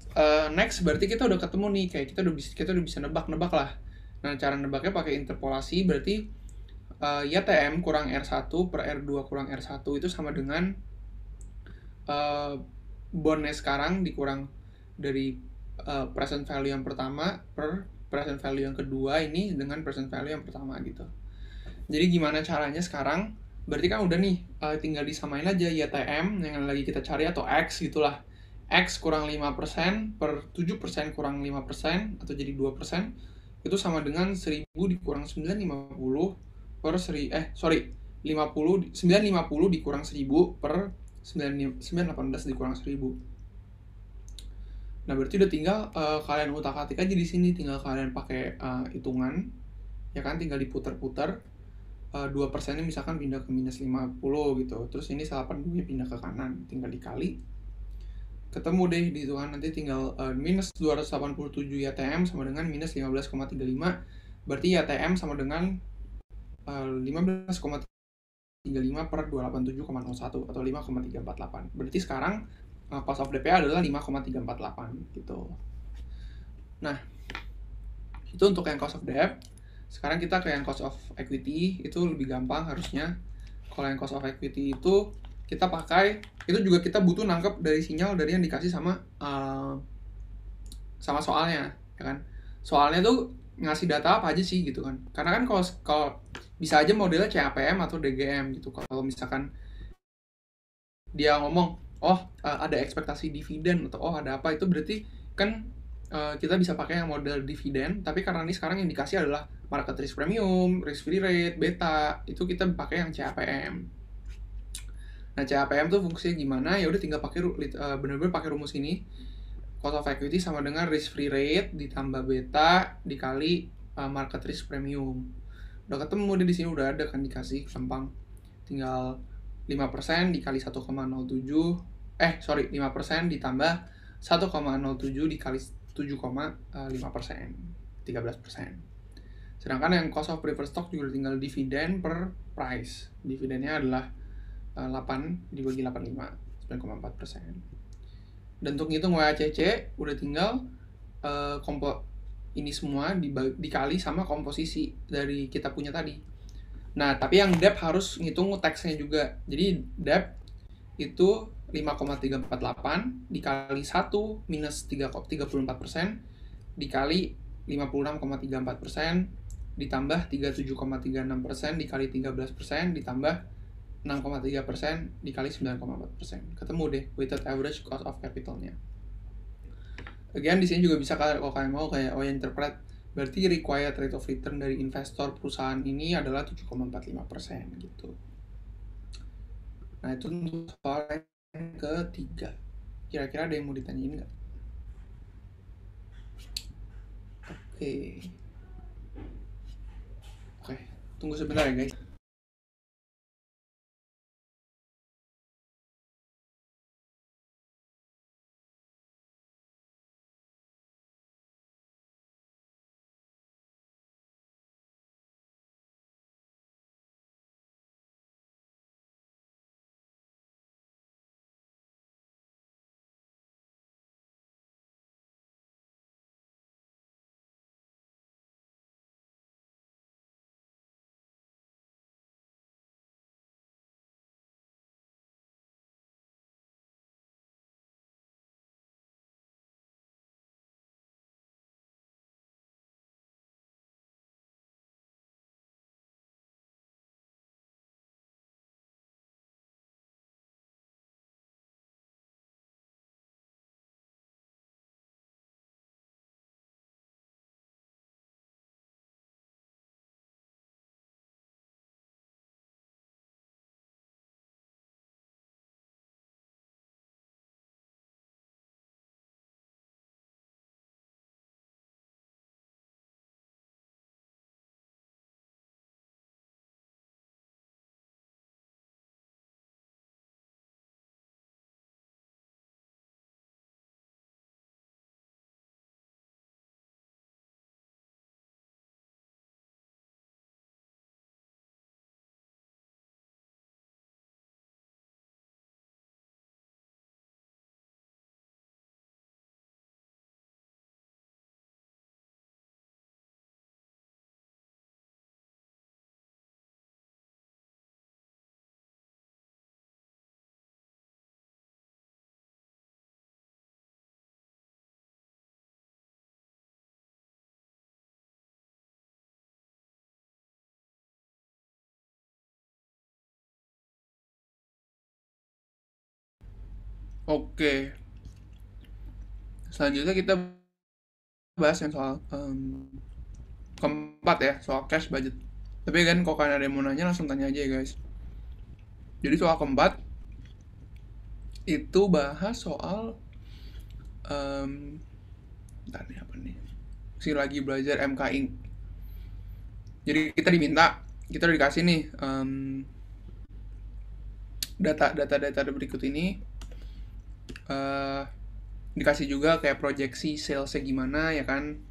next berarti kita udah ketemu nih, kayak kita udah bisa nebak-nebak lah. Nah, cara nebaknya pakai interpolasi, berarti YTM kurang R1 per R2 kurang R1 itu sama dengan bondnya sekarang dikurang dari present value yang pertama per present value yang kedua ini dengan present value yang pertama gitu. Jadi gimana caranya sekarang? Berarti kan udah nih, tinggal disamain aja YTM yang lagi kita cari atau X gitulah. X kurang 5% per 7% kurang 5% atau jadi 2%, itu sama dengan 1.000 dikurang 950 per 950 dikurang 1.000 per 918 dikurang 1.000. Nah, berarti udah tinggal kalian utak-atik aja di sini, tinggal kalian pakai hitungan ya kan, tinggal diputar-putar. 2% ini misalkan pindah ke minus 50 gitu, terus ini 82 pindah ke kanan, tinggal dikali, ketemu deh di hitungan nanti tinggal minus 287 YTM sama dengan minus 15,35, berarti YTM sama dengan 15,35 per 287,01 atau 5,348. Berarti sekarang cost of DP adalah 5,348 gitu. Nah, itu untuk yang cost of debt. Sekarang kita ke yang cost of equity, itu lebih gampang harusnya. Kalau yang cost of equity itu kita pakai, itu juga kita butuh nangkep dari sinyal dari yang dikasih sama soalnya, ya kan? Soalnya tuh ngasih data apa aja sih gitu kan? Karena kan kalau bisa aja modelnya CAPM atau DGM gitu. Kalau misalkan dia ngomong, ada ekspektasi dividen atau ada apa, itu berarti kan kita bisa pakai yang model dividen, tapi karena ini sekarang yang dikasih adalah market risk premium, risk free rate, beta, itu kita pakai yang CAPM. Nah, CAPM tuh fungsinya gimana? Ya udah tinggal pakai bener-bener pakai rumus ini. Cost of equity sama dengan risk free rate ditambah beta dikali market risk premium. Udah ketemu deh, di sini udah ada kan, dikasih gampang. Tinggal 5% dikali 1,07 5% ditambah 1,07 dikali 7,5%, 13%. Sedangkan yang cost of preferred stock juga tinggal dividen per price. Dividennya adalah 8 dibagi 85, 9,4%. Dan untuk ngitung WACC udah tinggal ini semua dikali sama komposisi dari kita punya tadi. Nah, tapi yang debt harus ngitung taxnya juga. Jadi debt itu 5,348 dikali 1 minus 3,34% dikali 56,34% ditambah 37,36% dikali 13% ditambah 6,3% dikali 9,4%. Ketemu deh weighted average cost of capitalnya. Again, di sini juga bisa kalau kalian mau kayak interpret, berarti required rate of return dari investor perusahaan ini adalah 7,45% gitu. Nah, itu untuk soal yang ketiga. Kira-kira ada yang mau ditanyain nggak? Oke, tunggu sebentar ya guys. Oke, selanjutnya kita bahas yang soal keempat ya, soal cash budget. Tapi kan kalau kalian ada yang mau nanya langsung tanya aja ya guys. Jadi soal keempat itu bahas soal bentar nih apa nih? Lagi belajar MK Inc. Jadi kita udah dikasih nih data berikut ini. Dikasih juga kayak proyeksi salesnya gimana ya kan,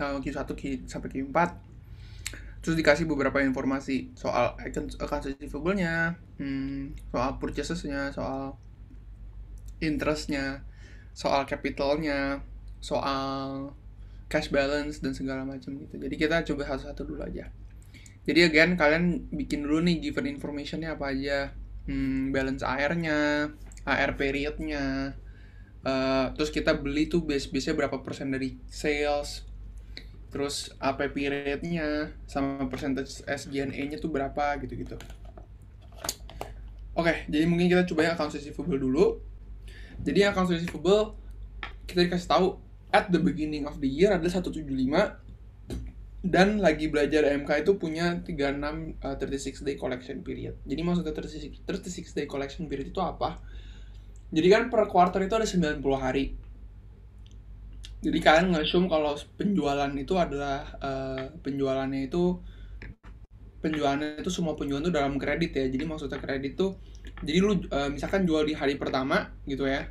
Q1 sampai Q4. Terus dikasih beberapa informasi soal accounts receivable-nya, soal purchases-nya, soal interest-nya, soal capital-nya, soal cash balance dan segala macam gitu. Jadi kita coba satu-satu dulu aja. Jadi again kalian bikin dulu nih given information-nya apa aja. Balance AR-nya, AR period-nya, terus kita beli tuh base-nya berapa persen dari sales, terus AP period-nya, sama percentage SG&A-nya tuh berapa gitu-gitu. Oke, jadi mungkin kita coba yang accounts receivable dulu. Jadi yang accounts receivable kita dikasih tahu at the beginning of the year adalah 175, Dan lagi belajar MK itu punya 36 36 day collection period. Jadi maksudnya 36 day collection period itu apa? Jadi kan per quarter itu ada 90 hari. Jadi kalian nge-assume kalau penjualannya itu semua penjualan itu dalam kredit ya. Jadi maksudnya kredit tuh, jadi lu misalkan jual di hari pertama gitu ya.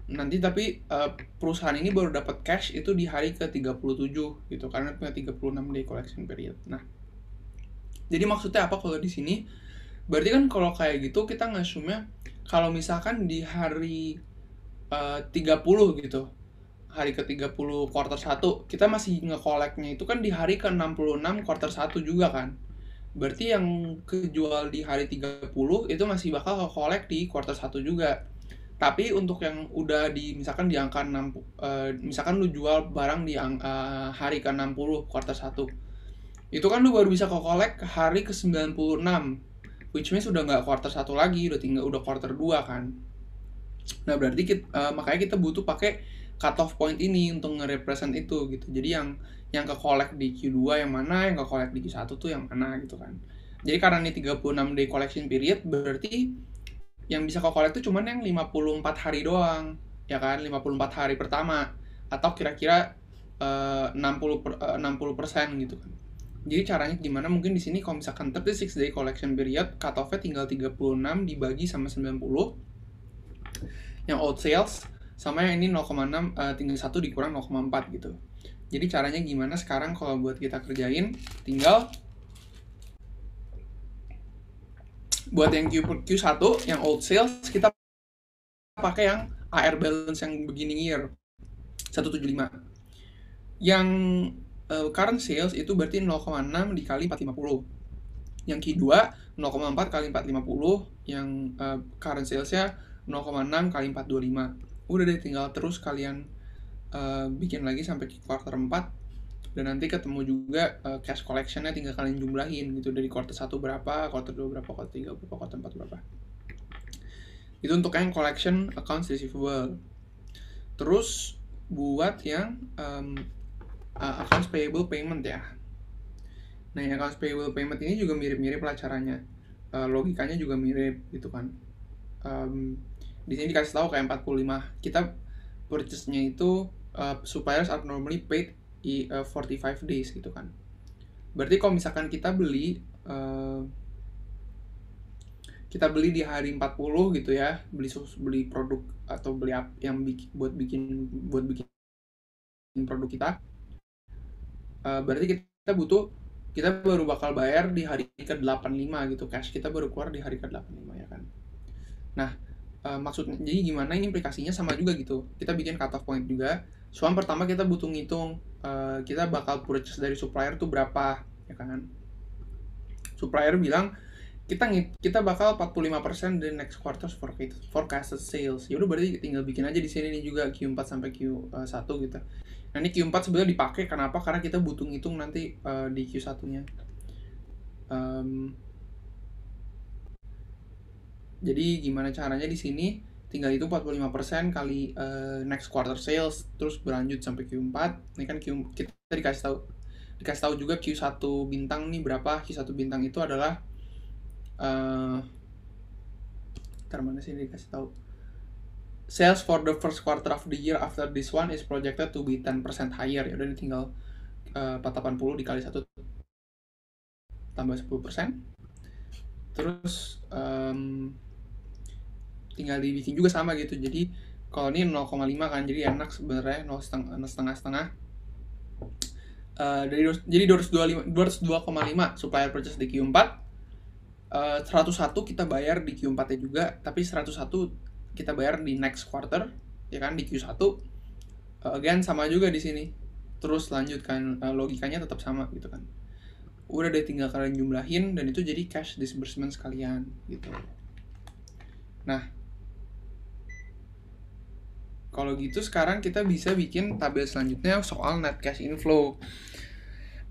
Nanti tapi perusahaan ini baru dapat cash itu di hari ke-37 gitu karena punya 36 day collection period. Nah, jadi maksudnya apa kalau di sini? Berarti kan kalau kayak gitu kita ngasumnya kalau misalkan di hari 30 gitu, hari ke-30 quarter 1 kita masih nge-collect-nya itu kan di hari ke-66 quarter 1 juga kan. Berarti yang kejual di hari 30 itu masih bakal ke-collect di quarter 1 juga. Tapi untuk yang udah misalkan di angka 6, misalkan lu jual barang di hari ke-60 quarter 1, itu kan lu baru bisa ke-collect hari ke-96, which means udah nggak quarter 1 lagi, udah quarter 2 kan. Nah, berarti makanya kita butuh pakai cut off point ini untuk nge-represent itu gitu. Jadi yang ke-collect di Q2 yang mana, yang ke-collect di Q1 tuh yang mana gitu kan. Jadi karena ini 36 day collection period, berarti yang bisa ke-collect tuh cuman yang 54 hari doang, ya kan? 54 hari pertama atau kira-kira 60% gitu kan. Jadi caranya gimana? Mungkin di sini kalau misalkan 36 day collection period, cut off-nya tinggal 36 dibagi sama 90 yang old sales, sama yang ini 0,6 tinggal 1 dikurang 0,4 gitu. Jadi caranya gimana sekarang kalau buat kita kerjain, tinggal buat yang Q1 yang old sales kita pakai yang AR balance yang beginning year 175. Yang current sales itu berarti 0,6 dikali 450. Yang Q2 0,4 kali 450, yang current salesnya 0,6 kali 425. Udah deh, tinggal terus kalian bikin lagi sampai quarter 4, dan nanti ketemu juga cash collectionnya tinggal kalian jumlahin gitu, dari quarter 1 berapa, quarter 2 berapa, quarter 3 berapa, quarter 4 berapa. Itu untuk yang collection accounts receivable. Terus buat yang accounts payable payment ya. Nah, yang accounts payable payment ini juga mirip-mirip lah caranya. Logikanya juga mirip gitu kan. Di sini dikasih tahu kayak 45. Kita purchase-nya itu suppliers are normally paid 45 days gitu kan. Berarti kalau misalkan kita beli di hari 40 gitu ya, beli produk atau beli yang buat bikin produk kita, berarti kita baru bakal bayar di hari ke-85 gitu, cash kita baru keluar di hari ke-85 ya kan. Nah, maksudnya jadi gimana, ini implikasinya sama juga gitu, kita bikin cut off point juga. Soal pertama kita butuh ngitung kita bakal purchase dari supplier tuh berapa ya kan. Supplier bilang kita bakal 45% dari next quarter's forecasted sales. Ya udah, berarti tinggal bikin aja di sini nih juga Q4 sampai Q1 gitu. Nah, ini Q4 sebenarnya dipakai kenapa? Karena kita butuh ngitung nanti di Q1-nya. Jadi gimana caranya di sini? Tinggal itu 45% kali next quarter sales, terus berlanjut sampai Q4. Ini kan kita dikasih tahu juga Q1 bintang nih berapa. Q1 bintang itu adalah mana sih dikasih tahu, sales for the first quarter of the year after this one is projected to be 10% higher. Ya udah, ini tinggal 480 dikali 1 tambah 10%. Terus tinggal dibikin juga sama gitu. Jadi kalau ini 0,5 kan, jadi enak sebenarnya, 0,5. Jadi 202,5 supplier purchase di Q4. 101 kita bayar di Q4 nya juga, tapi 101 kita bayar di next quarter ya kan, di Q1. Again sama juga di sini. Terus lanjutkan, logikanya tetap sama gitu kan. Udah deh, tinggal kalian jumlahin dan itu jadi cash disbursement sekalian gitu. Nah, kalau gitu sekarang kita bisa bikin tabel selanjutnya soal net cash inflow.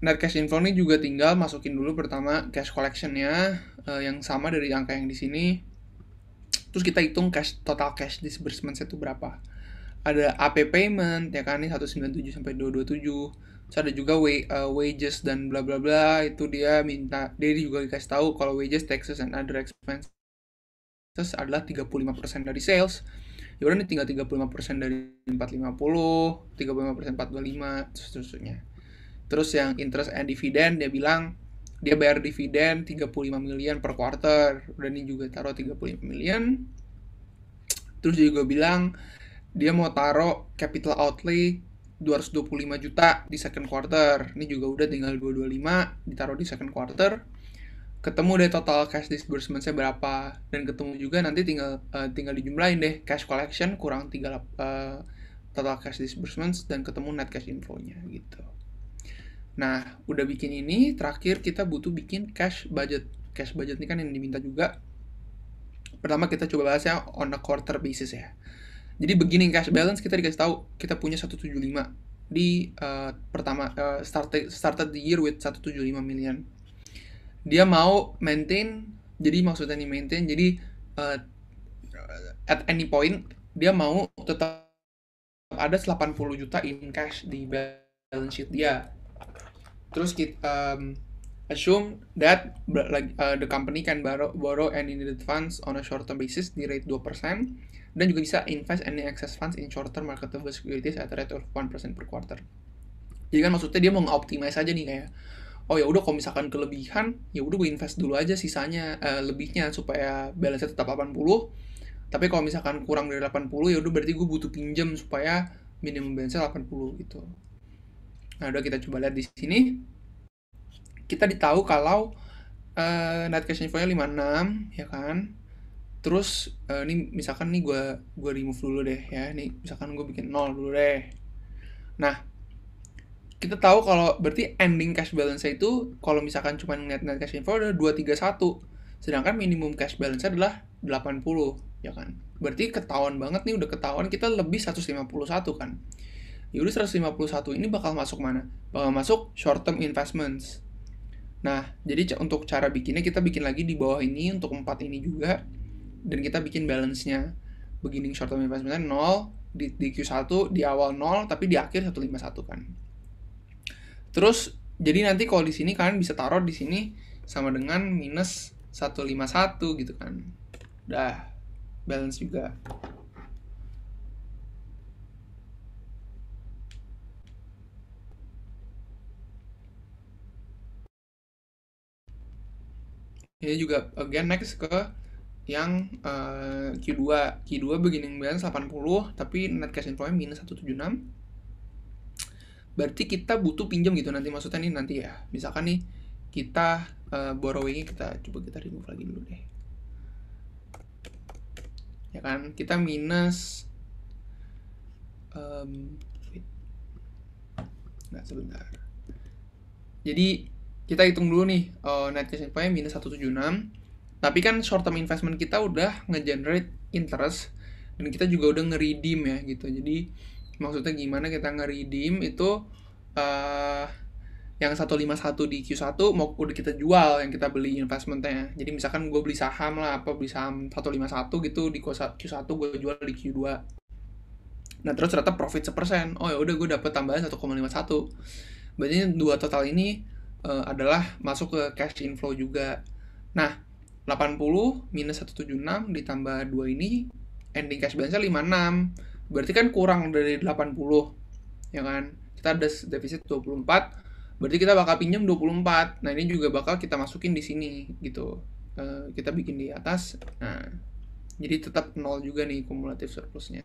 Net cash inflow ini juga tinggal masukin dulu pertama cash collection-nya yang sama dari angka yang di sini. Terus kita hitung total cash disbursement itu berapa. Ada AP payment ya kan, ini 197 sampai 227. Terus ada juga wages dan bla bla bla, itu dia juga dikasih tahu kalau wages, taxes and other expenses adalah 35% dari sales. Ya udah nih tinggal 35% dari 450, 35% 425, terus seterusnya. Terus yang interest and dividend, dia bilang dia bayar dividen 35 million per quarter. Udah nih juga taruh 35 million. Terus dia juga bilang dia mau taruh capital outlay 225 juta di second quarter. Ini juga udah tinggal 225 ditaruh di second quarter. Ketemu deh total cash disbursement-nya berapa, dan ketemu juga nanti tinggal dijumlahin deh cash collection kurang total cash disbursements, dan ketemu net cash inflow-nya gitu. Nah, udah bikin ini, terakhir kita butuh bikin cash budget. Cash budget ini kan yang diminta juga. Pertama kita coba bahasnya on a quarter basis ya. Jadi beginning cash balance kita dikasih tahu kita punya 175 di started the year with 175 million. Dia mau maintain, jadi maksudnya nih maintain, jadi at any point dia mau tetap ada 80 juta in cash di balance sheet dia. Terus kita assume that the company can borrow any needed funds on a short term basis di rate 2%, dan juga bisa invest any excess funds in short term marketable securities at a rate of 1% per quarter. Jadi kan maksudnya dia mau nge-optimize aja nih, kayak oh ya udah kalau misalkan kelebihan ya udah gue invest dulu aja sisanya, lebihnya, supaya balance tetap 80. Tapi kalau misalkan kurang dari 80 ya udah berarti gue butuh pinjam supaya minimum balance 80 gitu. Nah, udah kita coba lihat di sini. Kita ditahu kalau net cash inflow-nya 56 ya kan. Terus ini misalkan nih gue remove dulu deh ya. Nih misalkan gue bikin 0 dulu deh. Nah, kita tahu kalau berarti ending cash balance itu kalau misalkan cuma net cash inflow udah 231, sedangkan minimum cash balance adalah 80 ya kan. Berarti ketahuan banget nih, udah ketahuan kita lebih 151 kan. Ya udah 151 ini bakal masuk mana? Bakal masuk short term investments. Nah, jadi untuk cara bikinnya kita bikin lagi di bawah ini untuk 4 ini juga, dan kita bikin balance-nya. Beginning short term investment-nya 0, di Q1 di awal 0 tapi di akhir 151 kan. Terus jadi nanti kalau di sini kalian bisa taruh di sini sama dengan minus 151 gitu kan. Udah balance juga. Ini juga again next ke yang Q2. Q2 beginning balance 80 tapi net cash inflow-nya minus 176. Berarti kita butuh pinjam gitu nanti, maksudnya nih nanti ya. Misalkan nih kita borrowing-nya kita remove lagi dulu deh. Ya kan, kita minus sebentar. Jadi kita hitung dulu nih net cash inflow-nya minus 176. Tapi kan short term investment kita udah nge-generate interest, dan kita juga udah nge-redeem ya gitu. Jadi maksudnya gimana kita nge-redeem itu yang 151 di Q1 mau udah kita jual yang kita beli investmentnya. Jadi misalkan gue beli saham lah, beli saham 151 gitu di Q1 gue jual di Q2. Nah, terus ternyata profit 1%. Oh ya udah gue dapet tambahan 1,51. Berarti dua total ini adalah masuk ke cash inflow juga. Nah, 80 minus 176 ditambah 2 ini ending cash balance-nya 56. Berarti kan kurang dari 80 ya kan. Kita ada defisit 24. Berarti kita bakal pinjam 24. Nah, ini juga bakal kita masukin di sini gitu. Kita bikin di atas. Nah, jadi tetap 0 juga nih kumulatif surplusnya.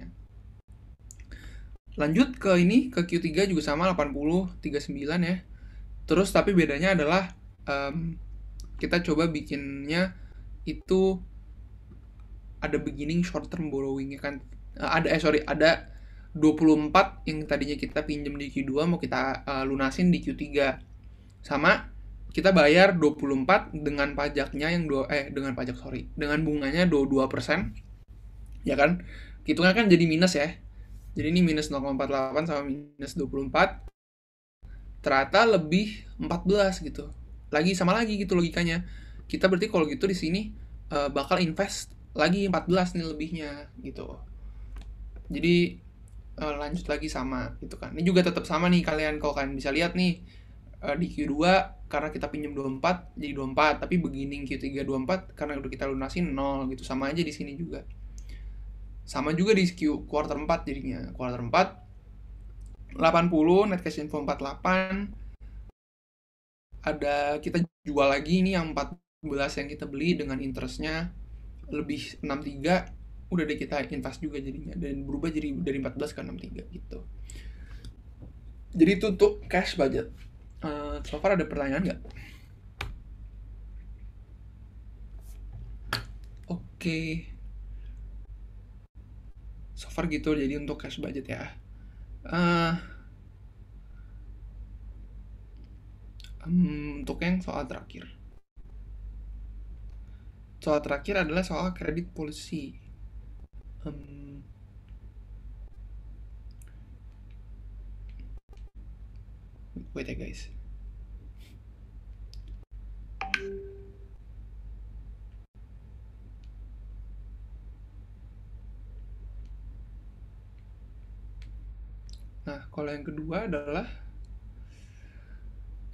Lanjut ke ini, ke Q3 juga sama 80, 39 ya. Terus tapi bedanya adalah kita coba bikinnya itu ada beginning short term borrowing kan. Ada 24 yang tadinya kita pinjam di Q2 mau kita lunasin di Q3. Sama kita bayar 24 dengan pajaknya yang dengan bunganya 22%. Ya kan? Hitungnya kan jadi minus ya. Jadi ini minus 0,48 sama minus 24. Ternyata lebih 14 gitu. Sama lagi gitu logikanya. Kita berarti kalau gitu di sini bakal invest lagi 14 nih lebihnya gitu. Jadi lanjut lagi sama gitu kan. Ini juga tetap sama nih kalian, kalau kalian bisa lihat nih di Q2 karena kita pinjam 24 jadi 24, tapi beginning Q3 24 karena udah kita lunasin 0 gitu. Sama aja di sini juga. Sama juga di quarter 4 jadinya. Quarter 4 80, net cash inflow 48. Ada kita jual lagi nih yang 14 yang kita beli dengan interestnya lebih 63, udah deh kita invest juga jadinya, dan berubah jadi dari 14 ke 63 gitu. Jadi itu untuk cash budget. So far ada pertanyaan nggak? Oke. So far gitu, jadi untuk cash budget ya. Untuk yang soal terakhir. Soal terakhir adalah soal credit policy. Wait ya guys. Nah, kalau yang kedua adalah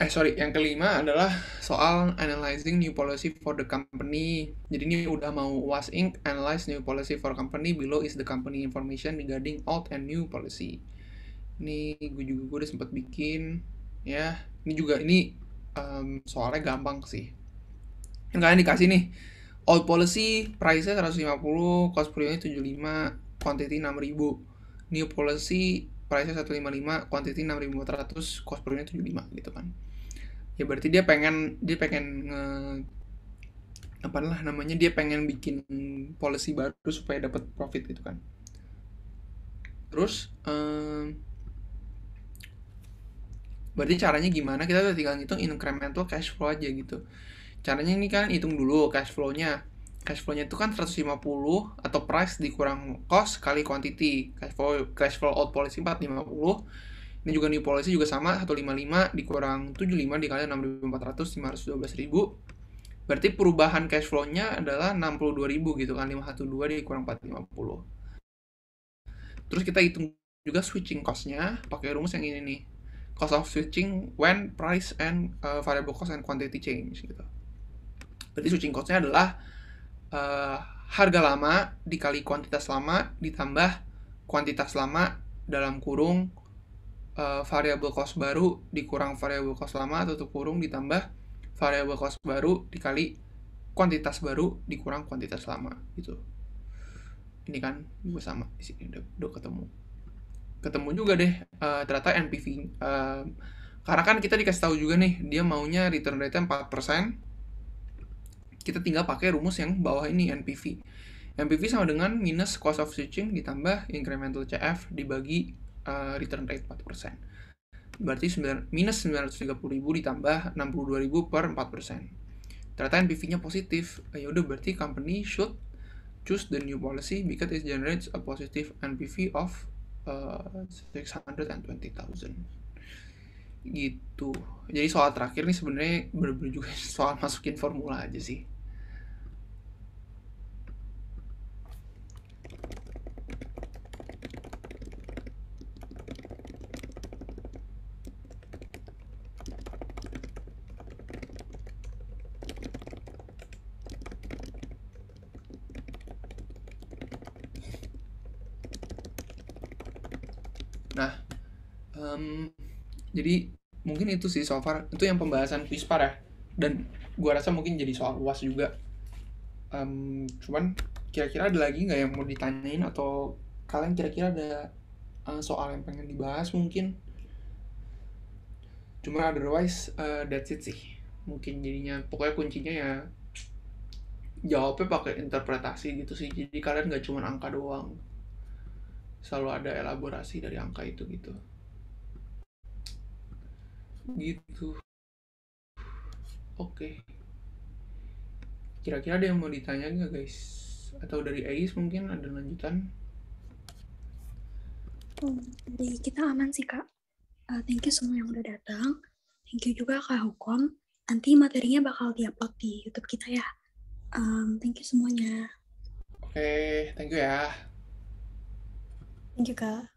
yang kelima adalah soal analyzing new policy for the company. Jadi ini udah mau UAS Inc. analyze new policy for company, below is the company information regarding old and new policy. Ini gue udah sempat bikin ya. Ini juga soalnya gampang sih. Yang kalian dikasih nih, old policy price-nya 150, cost per unit 75, quantity 6000. New policy price-nya 155, quantity 6400, cost per unit 75 gitu kan. Ya berarti dia pengen dia pengen bikin policy baru supaya dapat profit gitu kan. Terus berarti caranya gimana? Kita udah tinggal ngitung incremental cash flow aja gitu. Caranya ini kan hitung dulu cash flow-nya. Cash flow-nya itu kan 150 atau price dikurang cost kali quantity. Cash flow old policy 450. Ini juga new policy juga sama, 155 dikurang 75 dikali 6.400, 512.000. Berarti perubahan cash flow-nya adalah 62.000 gitu kan, 512 dikurang 450. Terus kita hitung juga switching cost-nya pakai rumus yang ini nih. Cost of switching when price and variable cost and quantity change gitu. Berarti switching cost-nya adalah harga lama dikali kuantitas lama ditambah kuantitas lama dalam kurung variable cost baru dikurang variable cost lama tutup kurung ditambah variable cost baru dikali kuantitas baru dikurang kuantitas lama gitu. Ini kan juga sama di sini udah ketemu juga deh ternyata NPV karena kan kita dikasih tahu juga nih dia maunya return rate-nya 4%. Kita tinggal pakai rumus yang bawah ini NPV. NPV sama dengan minus cost of switching ditambah incremental CF dibagi return rate 4%. Berarti minus 930.000 ditambah 62.000 per 4%. Ternyata NPV-nya positif. Ya udah berarti company should choose the new policy because it generates a positive NPV of 620.000. Gitu. Jadi soal terakhir nih sebenarnya bener-bener juga soal masukin formula aja sih. Nah, jadi mungkin itu sih so far. Itu yang pembahasan Quispar ya. Dan gua rasa mungkin jadi soal UAS juga. Cuman kira-kira ada lagi nggak yang mau ditanyain atau kalian kira-kira ada soal yang pengen dibahas mungkin? Cuma otherwise that's it sih. Mungkin jadinya pokoknya kuncinya ya jawabnya pakai interpretasi gitu sih. Jadi kalian nggak cuma angka doang. Selalu ada elaborasi dari angka itu gitu. Gitu. Oke. Kira-kira ada yang mau ditanya nggak guys? Atau dari Ais mungkin ada lanjutan? Dari kita aman sih kak. Thank you semua yang udah datang. Thank you juga Kak Hukom. Nanti materinya bakal diupload di YouTube kita ya. Thank you semuanya. Oke, thank you ya. Thank you Kak.